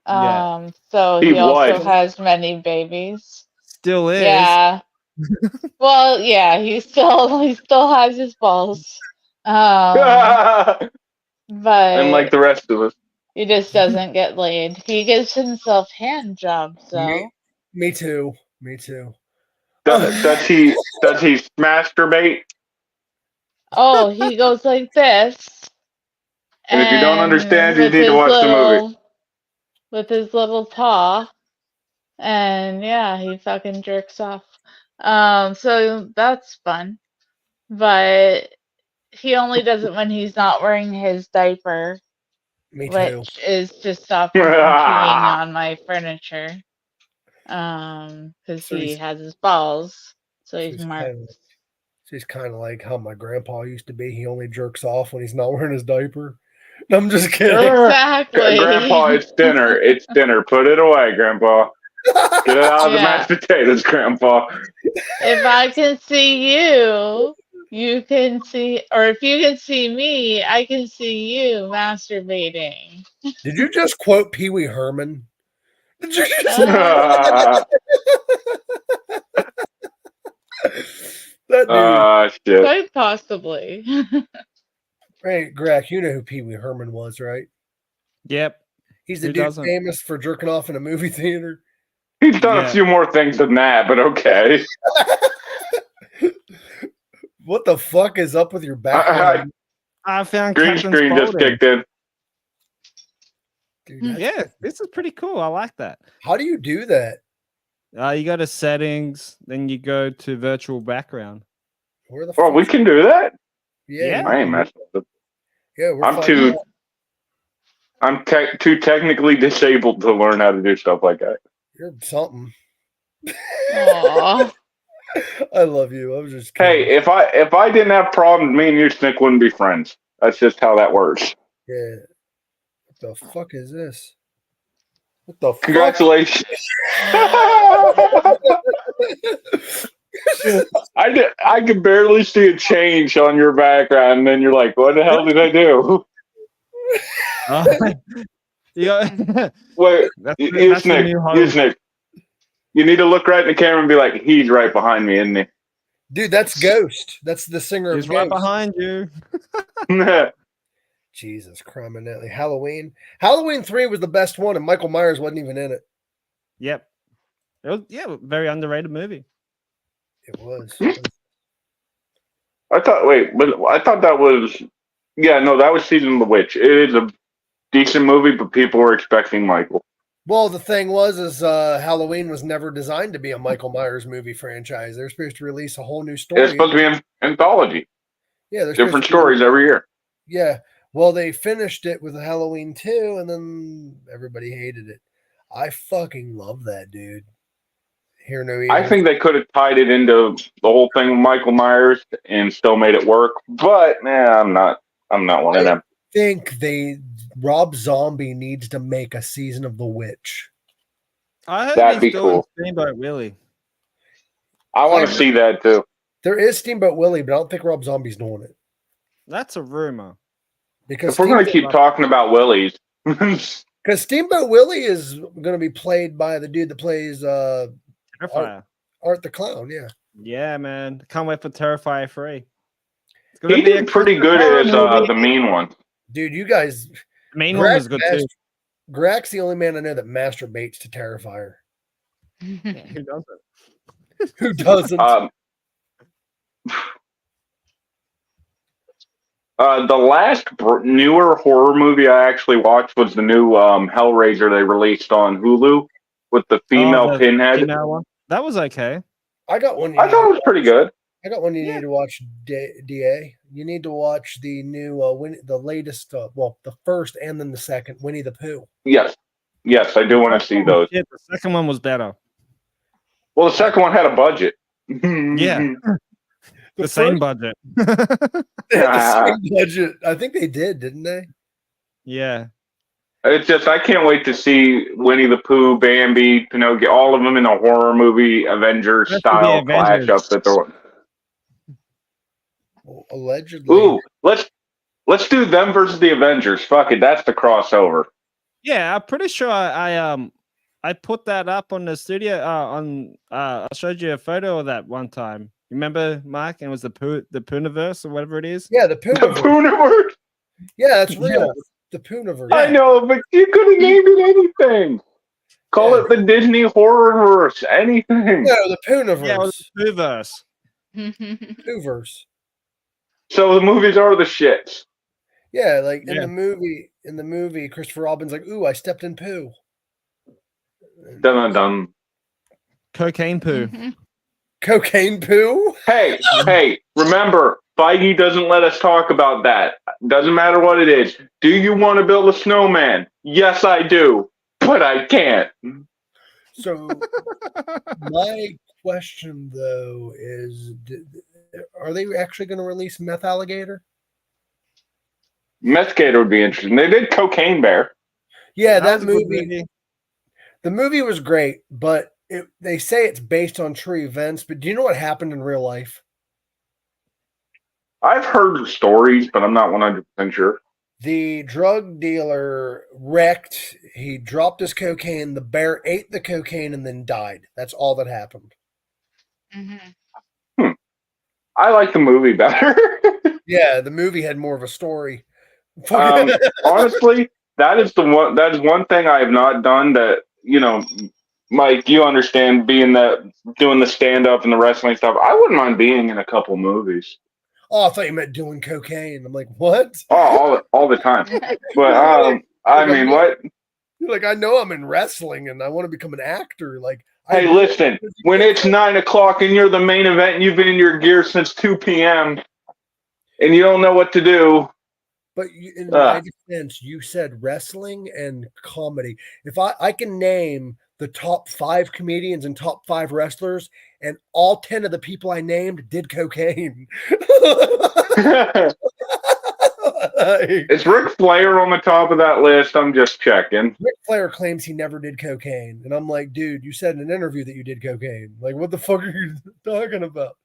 Yeah. So He he also was. has many babies. Still is. Yeah. Well, yeah, he still has his balls. But And like the rest of us. he just doesn't get laid. He gives himself hand jobs though. Me too. Does he masturbate? Oh, he goes like this, And if you don't and understand, you need to watch the movie. with his little paw, and yeah, he fucking jerks off. So that's fun, but he only does it when he's not wearing his diaper, Me too. which is to stop him from peeing on my furniture. Because So he he's, has his balls, so so he's marked. he's kind of like how my grandpa used to be. He only jerks off when he's not wearing his diaper. No, I'm just kidding. Exactly. Grandpa, it's dinner. It's dinner. Put it away, Grandpa. Get it out of the Yeah. mashed potatoes, Grandpa. If I can see you, you can see, or if you can see me, I can see you masturbating. Did you just quote Pee Wee Herman? Did you just... Uh, That dude. Shit. quite possibly. Hey, Greg, you know who Pee Wee Herman was, right? Yep. He's the Who dude doesn't? famous for jerking off in a movie theater. He's done a Yeah. few more things than that, but okay. What the fuck is up with your background? I found Green Captain screen just Spaulding. kicked in. Dude, that's- Yeah, this is pretty cool. I like that. How do you do that? You go to settings, then you go to virtual background. Where the Well, fuck? we can do that. Yeah, Yeah. I ain't messing with it. yeah. We're I'm fine. too. I'm too technically disabled to learn how to do stuff like that. You're something. Aww. I love you. I was just Hey, kidding. if I didn't have problems, me and you, Snick, wouldn't be friends. That's just how that works. Yeah. What the fuck is this? What the Congratulations. I could barely see a change on your background, and then you're like, "What the hell did I do?" Yeah. Wait, That's you the Snick, new you home. Snick. You need to look right in the camera and be like, "He's right behind me, isn't Dude, that's Ghost. That's the singer He's of right Ghost. behind you. he?" Jesus, criminally. Halloween. Halloween 3 was the best one, and Michael Myers wasn't even in it. Yep. It was, yeah, very underrated movie. It was. I thought. Wait, but I thought that was. Yeah, no, that was Season of the Witch. It is a decent movie, but people were expecting Michael. Well, the thing was Halloween was never designed to be a Michael Myers movie franchise. They're supposed to release a whole new story. It's supposed to be an anthology. Yeah, they're Different supposed to stories every year. Yeah. Well, they finished it with Halloween 2, and then everybody hated it. I fucking love that, dude. Hear no evil. I think they could have tied it into the whole thing with Michael Myers and still made it work. But I'm not one of them. think Rob Zombie needs to make a season of The Witch. I heard That'd he's be doing cool. Steamboat Willie. I want to see that too. There is Steamboat Willie, but I don't think Rob Zombie's doing it. That's a rumor. Because If we're going to keep talking about Willies, because Steamboat Willie is going to be played by the dude that plays Terrifier. Art the Clown. Yeah. Yeah, man. Can't wait for Terrifier 3. he did pretty good as the mean one. Dude, you guys. The main one was good too. Grak's the only man I know that masturbates to Terrifier. Who doesn't? Who doesn't? The last newer horror movie I actually watched was the new Hellraiser they released on Hulu with the female Pinhead. Female one? That was okay. I got one. I thought it was pretty good. I got one you need to watch, DA. You need to watch the new, the latest, the first and then the second, Winnie the Pooh. Yes, I do want to see those. Yeah, the second one was better. Well, the second one had a budget. Yeah. The same budget. They had the same budget. I think they did, didn't they? Yeah. It's just I can't wait to see Winnie the Pooh, Bambi, Pinocchio, all of them in a horror movie, Avengers style clash up that they're. Well, allegedly. Ooh, let's do them versus the Avengers. Fuck it, that's the crossover. Yeah, I'm pretty sure I put that up on the studio. I showed you a photo of that one time. Remember, Mike? And it was the Pooniverse or whatever it is. Yeah, the Pooniverse. The Pooniverse. Yeah, that's real. The Pooniverse. I know, but you could have named it anything. Call it the Disney Horrorverse. Anything. No, the Poonaverse. Yeah, it was the verse. Pooverse. So the movies are the shits. Yeah, like Yeah. in the movie, Christopher Robin's like, "Ooh, I stepped in poo." Dun dun dun. Cocaine poo. Cocaine poo. Hey, remember, Feige doesn't let us talk about that. Doesn't matter what it is. Do you want to build a snowman? Yes, I do, but I can't. So my question though is, are they actually going to release Meth Alligator? Methgator would be interesting. They did Cocaine Bear. Yeah, That that was a good movie. The movie was great, but they say it's based on true events. But do you know what happened in real life? I've heard stories, but I'm not 100% sure. The drug dealer wrecked. He dropped his cocaine. The bear ate the cocaine and then died. That's all that happened. I like the movie better. Yeah, the movie had more of a story. Honestly, that is one thing I have not done that, Mike, you understand doing the stand up and the wrestling stuff. I wouldn't mind being in a couple movies. Oh, I thought you meant doing cocaine. I'm like, what? Oh, all the time. But I mean, what? You're like, I know I'm in wrestling and I want to become an actor. Like, Hey, listen, when it's 9:00 and you're the main event and you've been in your gear since 2 p.m. and you don't know what to do. But in my defense, you said wrestling and comedy. If I can name the top 5 comedians and top 5 wrestlers, and all 10 of the people I named did cocaine. Is Ric Flair on the top of that list? I'm just checking. Ric Flair claims he never did cocaine. And I'm like, dude, you said in an interview that you did cocaine. Like, what the fuck are you talking about?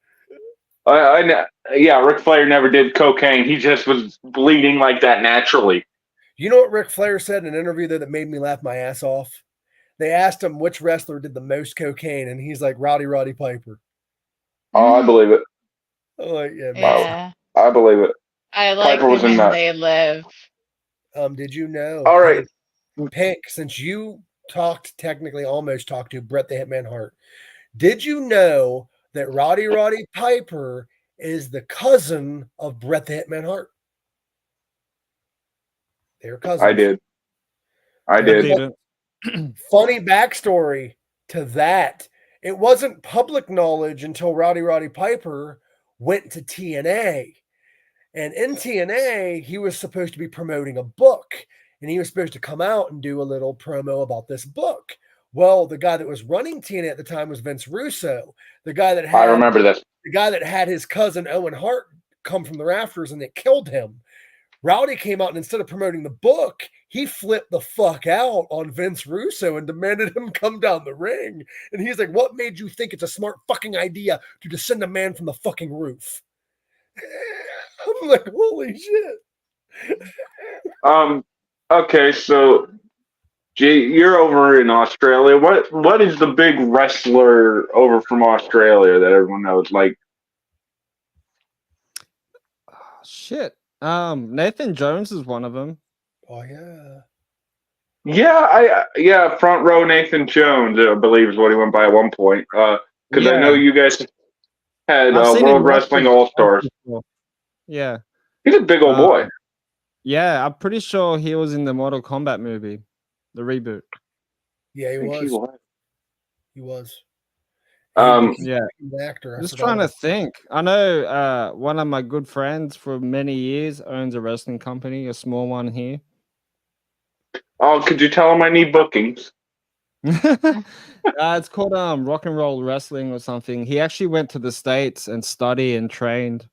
Yeah, Ric Flair never did cocaine. He just was bleeding like that naturally. You know what Ric Flair said in an interview that made me laugh my ass off? They asked him which wrestler did the most cocaine, and he's like, Roddy Piper. Oh, I believe it. I'm like, yeah, Yeah. I believe it. I like Piper was them a and nut. they live. Did you know? All right. Pink, since you almost talked to Bret the Hitman Hart, did you know that Roddy Piper is the cousin of Bret the Hitman Hart? They're cousins. I did. Funny backstory to that. It wasn't public knowledge until Roddy Piper went to TNA. And in TNA, he was supposed to be promoting a book. And he was supposed to come out and do a little promo about this book. Well, the guy that was running TNA at the time was Vince Russo. The guy that I remember this. The guy that had his cousin Owen Hart come from the rafters and it killed him. Rowdy came out and instead of promoting the book, he flipped the fuck out on Vince Russo and demanded him come down the ring. And he's like, what made you think it's a smart fucking idea to descend a man from the fucking roof? I'm like, holy shit. Okay, so you're over in Australia. What is the big wrestler over from Australia that everyone knows? Like, Shit. Nathan Jones is one of them. Oh yeah. Yeah, front row Nathan Jones, I believe is what he went by at one point. Because I know you guys had World Wrestling All Stars. Yeah, he's a big old boy. Yeah, I'm pretty sure he was in the Mortal Kombat movie, the reboot. Yeah, he was. He was. Yeah. Actor. Just trying to think. I know one of my good friends for many years owns a wrestling company, a small one here. Oh, could you tell him I need bookings? It's called Rock and Roll Wrestling or something. He actually went to the States and studied and trained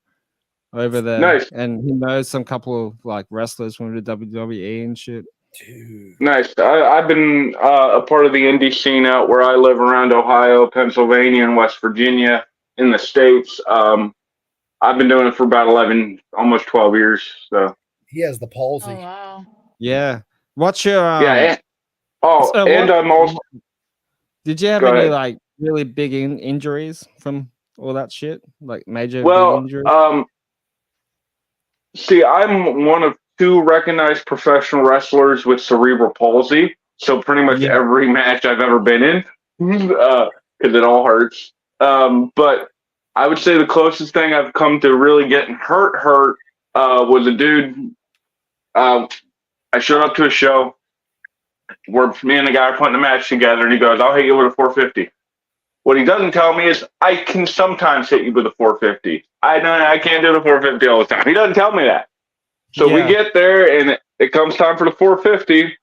over there. Nice. And he knows some couple of like wrestlers from the WWE and shit. Dude. Nice. I've been a part of the indie scene out where I live around Ohio, Pennsylvania, and West Virginia in the States. I've been doing it for about 11, almost 12 years. So he has the palsy. Oh, wow. Yeah. What's your and I'm also. Did you have any like really big injuries from all that shit? Like major big injuries? See, I'm one of 2 recognized professional wrestlers with cerebral palsy. So pretty much every match I've ever been in, because it all hurts. But I would say the closest thing I've come to really getting hurt was a dude. I showed up to a show where me and the guy are putting a match together, and he goes, "I'll hit you with a 450." What he doesn't tell me is I can sometimes hit you with a 450. I can't do the 450 all the time. He doesn't tell me that. So we get there, and it comes time for the 450,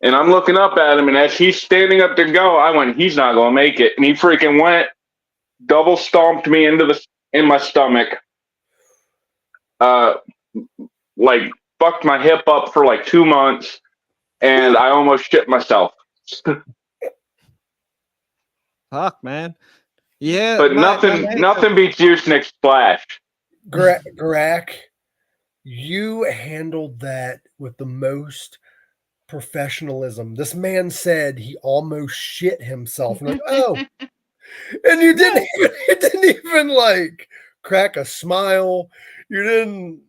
and I'm looking up at him, and as he's standing up to go, I went, "He's not going to make it," and he freaking went, double stomped me in my stomach, like fucked my hip up for like 2 months, and I almost shit myself. Fuck, man. Yeah, but nothing beats Nick Splash. Grack, you handled that with the most professionalism. This man said he almost shit himself. And like, oh, and you didn't even like crack a smile. You didn't.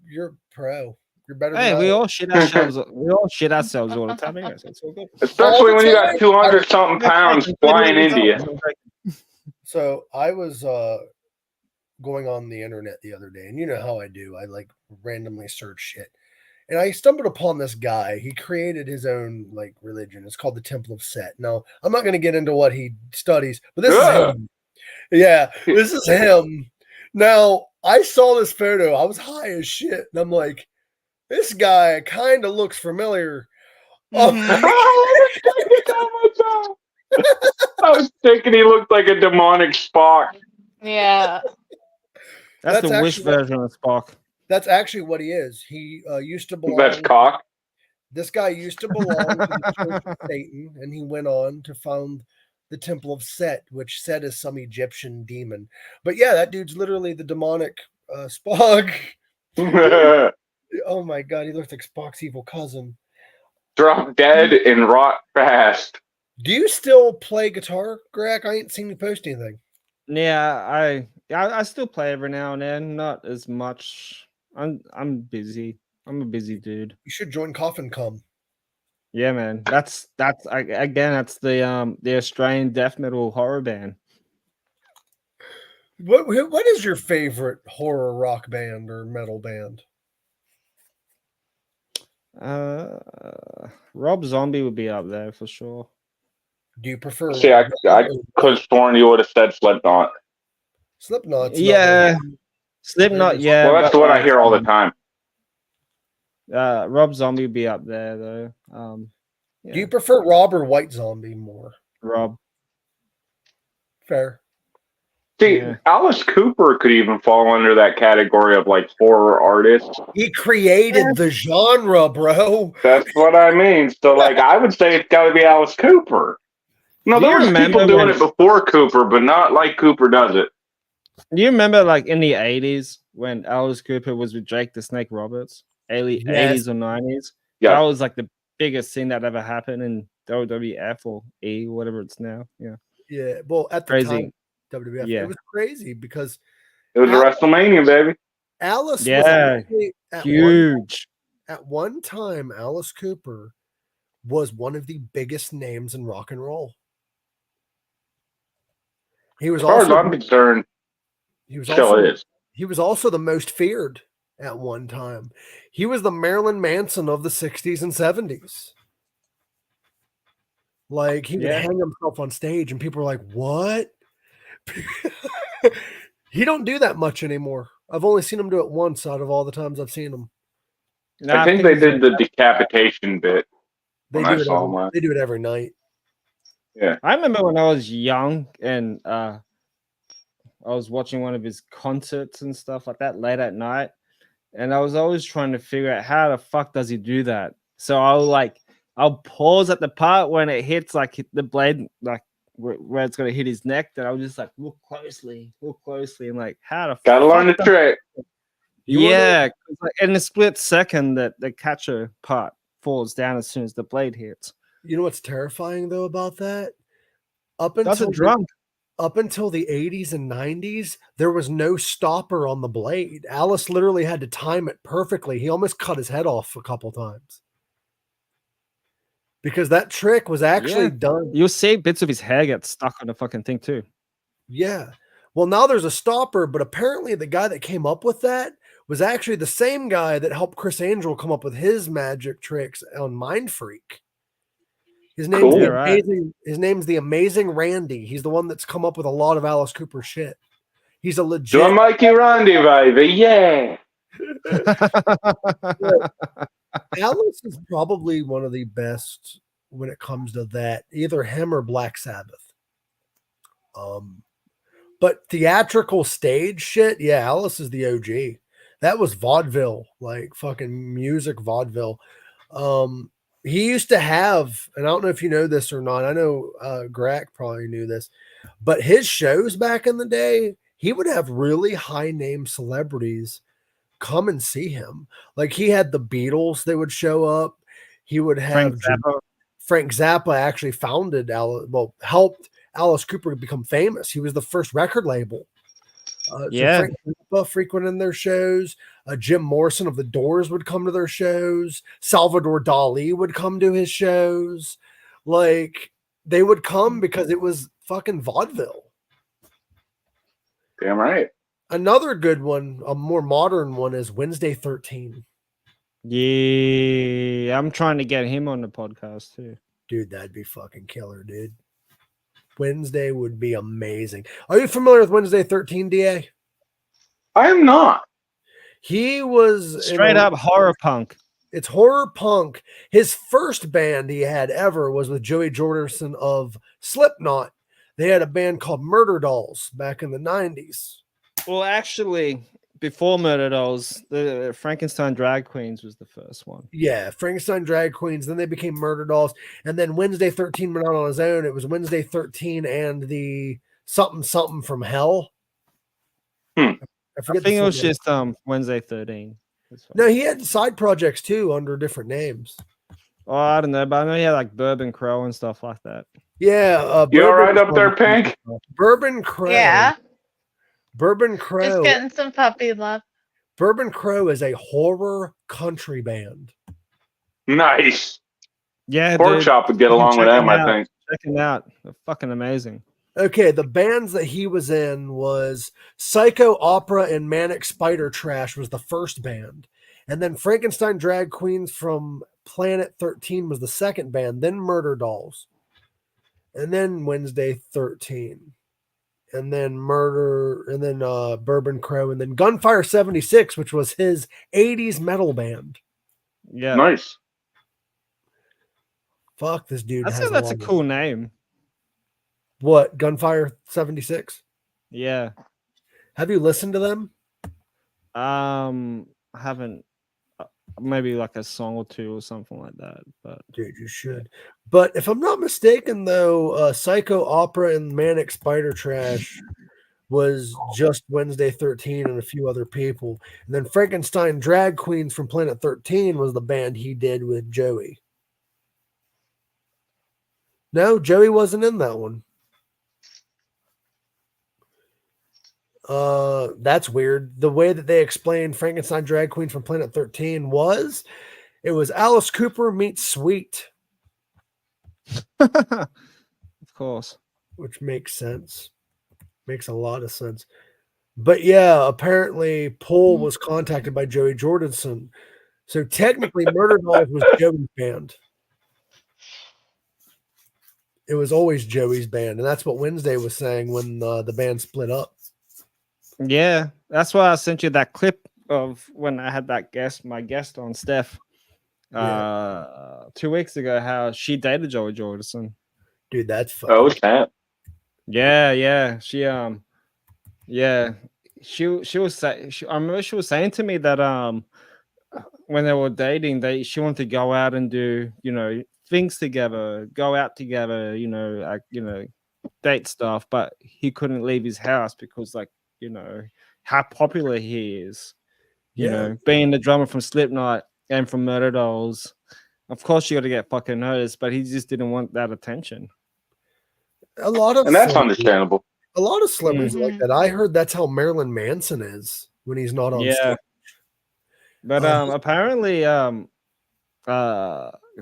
You're pro. You're better. Hey, we all shit ourselves. We all shit ourselves all the time. Anyways, it's all good. Especially when you got 200 something pounds flying into you. So I was going on the internet the other day, and you know how I do. I like randomly search shit. And I stumbled upon this guy. He created his own like religion. It's called the Temple of Set. Now, I'm not going to get into what he studies, but this is him. Yeah, this is him. Now, I saw this photo. I was high as shit. And I'm like, this guy kind of looks familiar. I was thinking he looked like a demonic Spock. Yeah. That's the Wish version of Spock. That's actually what he is. He used to belong. That's cock. This guy used to belong to the Church of Satan, and he went on to found the Temple of Set, which Set is some Egyptian demon. But yeah, that dude's literally the demonic Spock. Oh my god, he looks like Spock's evil cousin. Drop dead and rot fast. Do you still play guitar, Greg? I ain't seen you post anything. Yeah, I still play every now and then, not as much. I'm busy. I'm a busy dude. You should join Coffin Cum. Yeah, man. That's the Australian death metal horror band. What is your favorite horror rock band or metal band? Rob Zombie would be up there for sure. Do you prefer? See, I could have sworn you would have said Slipknot. Slipknot. Yeah, Slipknot. Yeah, well, that's what I hear all the time. Rob Zombie would be up there though. Yeah. Do you prefer Rob or White Zombie more? Rob. Fair. See, Alice Cooper could even fall under that category of like horror artists. He created the genre, bro. That's what I mean. So, like, I would say it's got to be Alice Cooper. No, there were people doing it before Cooper, but not like Cooper does it. Do you remember, like, in the 80s when Alice Cooper was with Jake the Snake Roberts? 80s or 90s? Yeah. That was, like, the biggest thing that ever happened in WWF or E, whatever it's now. Yeah. Yeah. Well, at the time, WWF, it was crazy because it was a WrestleMania, baby. Alice was huge. At one time, Alice Cooper was one of the biggest names in rock and roll. He was as far as I'm concerned, he was also the most feared at one time. He was the Marilyn Manson of the 60s and 70s. Like, he would hang himself on stage and people were like, what? He don't do that much anymore. I've only seen him do it once out of all the times I've seen him. I think they did the decapitation bit. They do it every night. Yeah. I remember when I was young and I was watching one of his concerts and stuff like that late at night. And I was always trying to figure out how the fuck does he do that? So I'll pause at the part when it hits like the blade, like where it's gonna hit his neck. That I'll just like look closely, and like how the gotta learn the trick. Yeah, like in a split second that the catcher part falls down as soon as the blade hits. You know what's terrifying though about that? Up until the 80s and 90s, there was no stopper on the blade. Alice literally had to time it perfectly. He almost cut his head off a couple times. because that trick was actually done. You'll see bits of his hair get stuck on the fucking thing too. Yeah. Well, now there's a stopper, but apparently the guy that came up with that was actually the same guy that helped Chris Angel come up with his magic tricks on Mind Freak. His name's Cool. the Yeah, right. amazing. His name's the Amazing Randy. He's the one that's come up with a lot of Alice Cooper shit. He's a legit. John Mikey Randy, baby, yeah. Alice is probably one of the best when it comes to that. Either him or Black Sabbath. But theatrical stage shit, yeah, Alice is the OG. That was vaudeville, like fucking music vaudeville. He used to have, and I don't know if you know this or not. I know Grack probably knew this, but his shows back in the day, he would have really high name celebrities come and see him. Like he had the Beatles, they would show up. He would have Frank Zappa actually founded helped Alice Cooper become famous. He was the first record label. So Frank Zappa frequented their shows. Jim Morrison of the Doors would come to their shows. Salvador Dali would come to his shows. Like they would come because it was fucking vaudeville. Damn right. Another good one, a more modern one, is Wednesday 13. Yeah, I'm trying to get him on the podcast too. Dude, that'd be fucking killer, dude. Wednesday would be amazing. Are you familiar with Wednesday 13, DA? I am not. He was Straight up horror punk. It's horror punk. His first band he had ever was with Joey Jordison of Slipknot. They had a band called Murder Dolls back in the 90s. Well, actually, before Murder Dolls, the Frankenstein Drag Queens was the first one. Yeah, Frankenstein Drag Queens. Then they became Murder Dolls. And then Wednesday 13 went out on his own. It was Wednesday 13 and the something something from hell. Hmm. I think it was just Wednesday 13. No, he had side projects too under different names. Oh, I don't know, but I know he had like Bourbon Crow and stuff like that. Yeah. You all right up there, Pink? Bourbon Crow. Yeah. Bourbon Crow. Just getting some puppy love. Bourbon Crow is a horror country band. Nice. Yeah, Pork Chop would get along with them, I think. Check them out. They're fucking amazing. Okay, the bands that he was in was Psycho Opera and Manic Spider Trash was the first band. And then Frankenstein Drag Queens from Planet 13 was the second band. Then Murder Dolls. And then Wednesday 13. And then Bourbon Crow. And then Gunfire 76, which was his 80s metal band. Yeah. Nice. Fuck, this dude. That's a cool name. What, Gunfire 76? Yeah. Have you listened to them? I haven't. Maybe like a song or two or something like that. But dude, you should. But if I'm not mistaken, though, Psycho Opera and Manic Spider Trash was just Wednesday 13 and a few other people. And then Frankenstein Drag Queens from Planet 13 was the band he did with Joey. No, Joey wasn't in that one. That's weird. The way that they explained Frankenstein Drag Queen from Planet 13 was it was Alice Cooper meets Sweet. Of course. Which makes sense. Makes a lot of sense. But yeah, apparently Paul was contacted by Joey Jordison. So technically Murder Dolls was Joey's band. It was always Joey's band. And that's what Wednesday was saying when the band split up. Yeah, that's why I sent you that clip of when I had my guest on Steph 2 weeks ago, how she dated Joey Jordison. Dude, that's fun. Oh, snap. Yeah. She was I remember she was saying to me that when they were dating, she wanted to go out and do, things together, go out together, date stuff, but he couldn't leave his house because how popular he is. Being the drummer from Slipknot and from Murder Dolls, of course you got to get fucking noticed, but he just didn't want that attention. And that's understandable. A lot of celebrities like that. I heard that's how Marilyn Manson is when he's not on stage. But apparently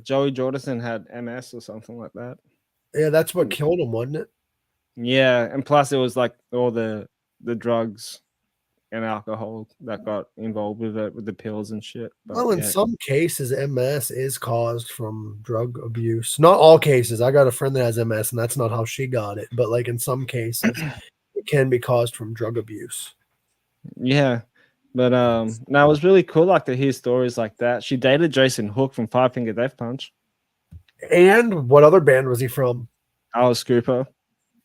Joey Jordison had MS or something like that. Yeah, that's what killed him, wasn't it? Yeah, and plus it was like all the drugs and alcohol that got involved with it, with the pills and shit. But, Well, in some cases, MS is caused from drug abuse. Not all cases. I got a friend that has MS, and that's not how she got it. But like in some cases, it can be caused from drug abuse. Yeah. But no, it was really cool like to hear stories like that. She dated Jason Hook from Five Finger Death Punch. And what other band was he from? Alice Cooper.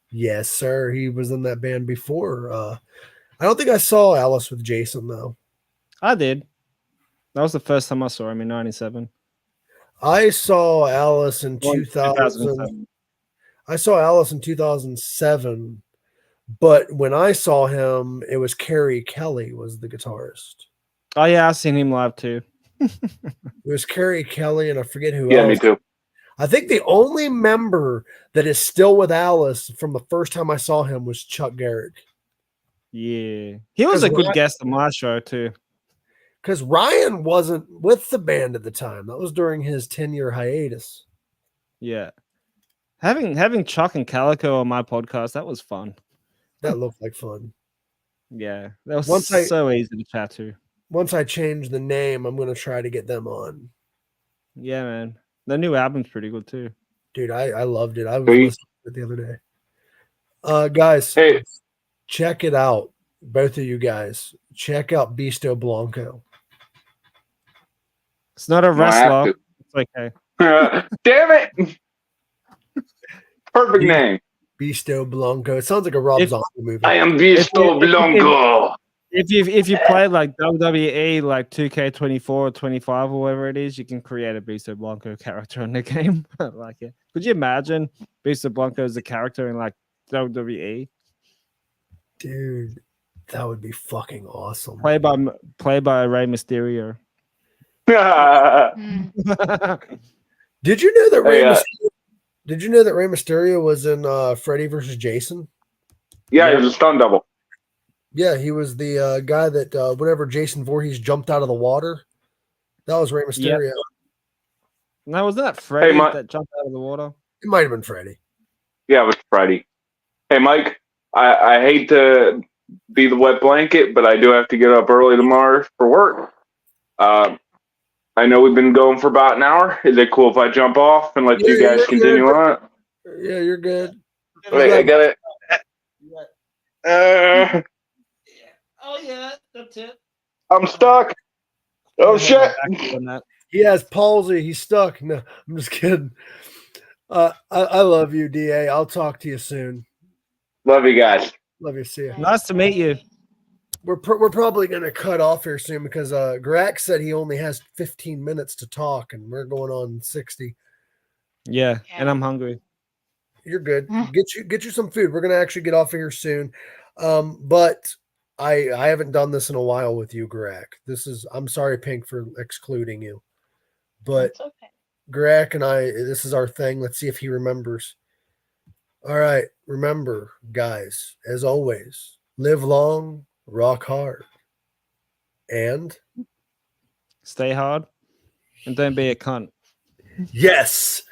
Yes, sir. He was in that band before. I don't think I saw Alice with Jason though. I did. That was the first time I saw him in '97. I saw Alice in 2000. 2007. I saw Alice in 2007, but when I saw him, it was Kerry Kelly was the guitarist. Oh yeah, I've seen him live too. It was Kerry Kelly, and I forget who else. Yeah, me too. I think the only member that is still with Alice from the first time I saw him was Chuck Garrick. Yeah, he was a good guest on my show too. Because Ryan wasn't with the band at the time. That was during his 10-year hiatus. Yeah, having Chuck and Calico on my podcast, that was fun. That looked like fun. Yeah, that was so easy to chat to. Once I change the name, I'm going to try to get them on. Yeah, man. The new album's pretty good too. Dude, I loved it. I was listening to it the other day. Guys, hey, check it out. Both of you guys. Check out Bisto Blanco. It's not a wrestler. It's okay. Damn it. Perfect name. Bisto Blanco. It sounds like a Rob Zombie movie. I am Bisto Blanco. If you play like WWE, like 2K24 or 25 or whatever it is, you can create a Bisto Blanco character in the game. Like it. Could you imagine Bisto Blanco as a character in like WWE? Dude, that would be fucking awesome. Played by Rey Mysterio. Did you know that Did you know that Rey Mysterio was in Freddy vs. Jason? Yeah, he was a stunt double. Yeah, he was the guy that whenever Jason Voorhees jumped out of the water, that was Rey Mysterio. Yep. No, was that Freddy that jumped out of the water? It might have been Freddy. Yeah, it was Freddy. Hey, Mike, I hate to be the wet blanket, but I do have to get up early tomorrow for work. I know we've been going for about an hour. Is it cool if I jump off and let you guys continue on? Yeah, you're good. Wait, I got it. Oh yeah, that's it. I'm stuck. Oh shit! He has palsy. He's stuck. No, I'm just kidding. I love you, DA. I'll talk to you soon. Love you guys. Love you. See you. Nice to meet you. We're probably going to cut off here soon because Grack said he only has 15 minutes to talk, and we're going on 60. Yeah, and I'm hungry. You're good. Get you some food. We're going to actually get off of here soon. But I haven't done this in a while with you, Grack. I'm sorry, Pink, for excluding you. But it's okay. Grack and I, this is our thing. Let's see if he remembers. All right. Remember, guys, as always, live long, rock hard, and stay hard, and don't be a cunt. Yes.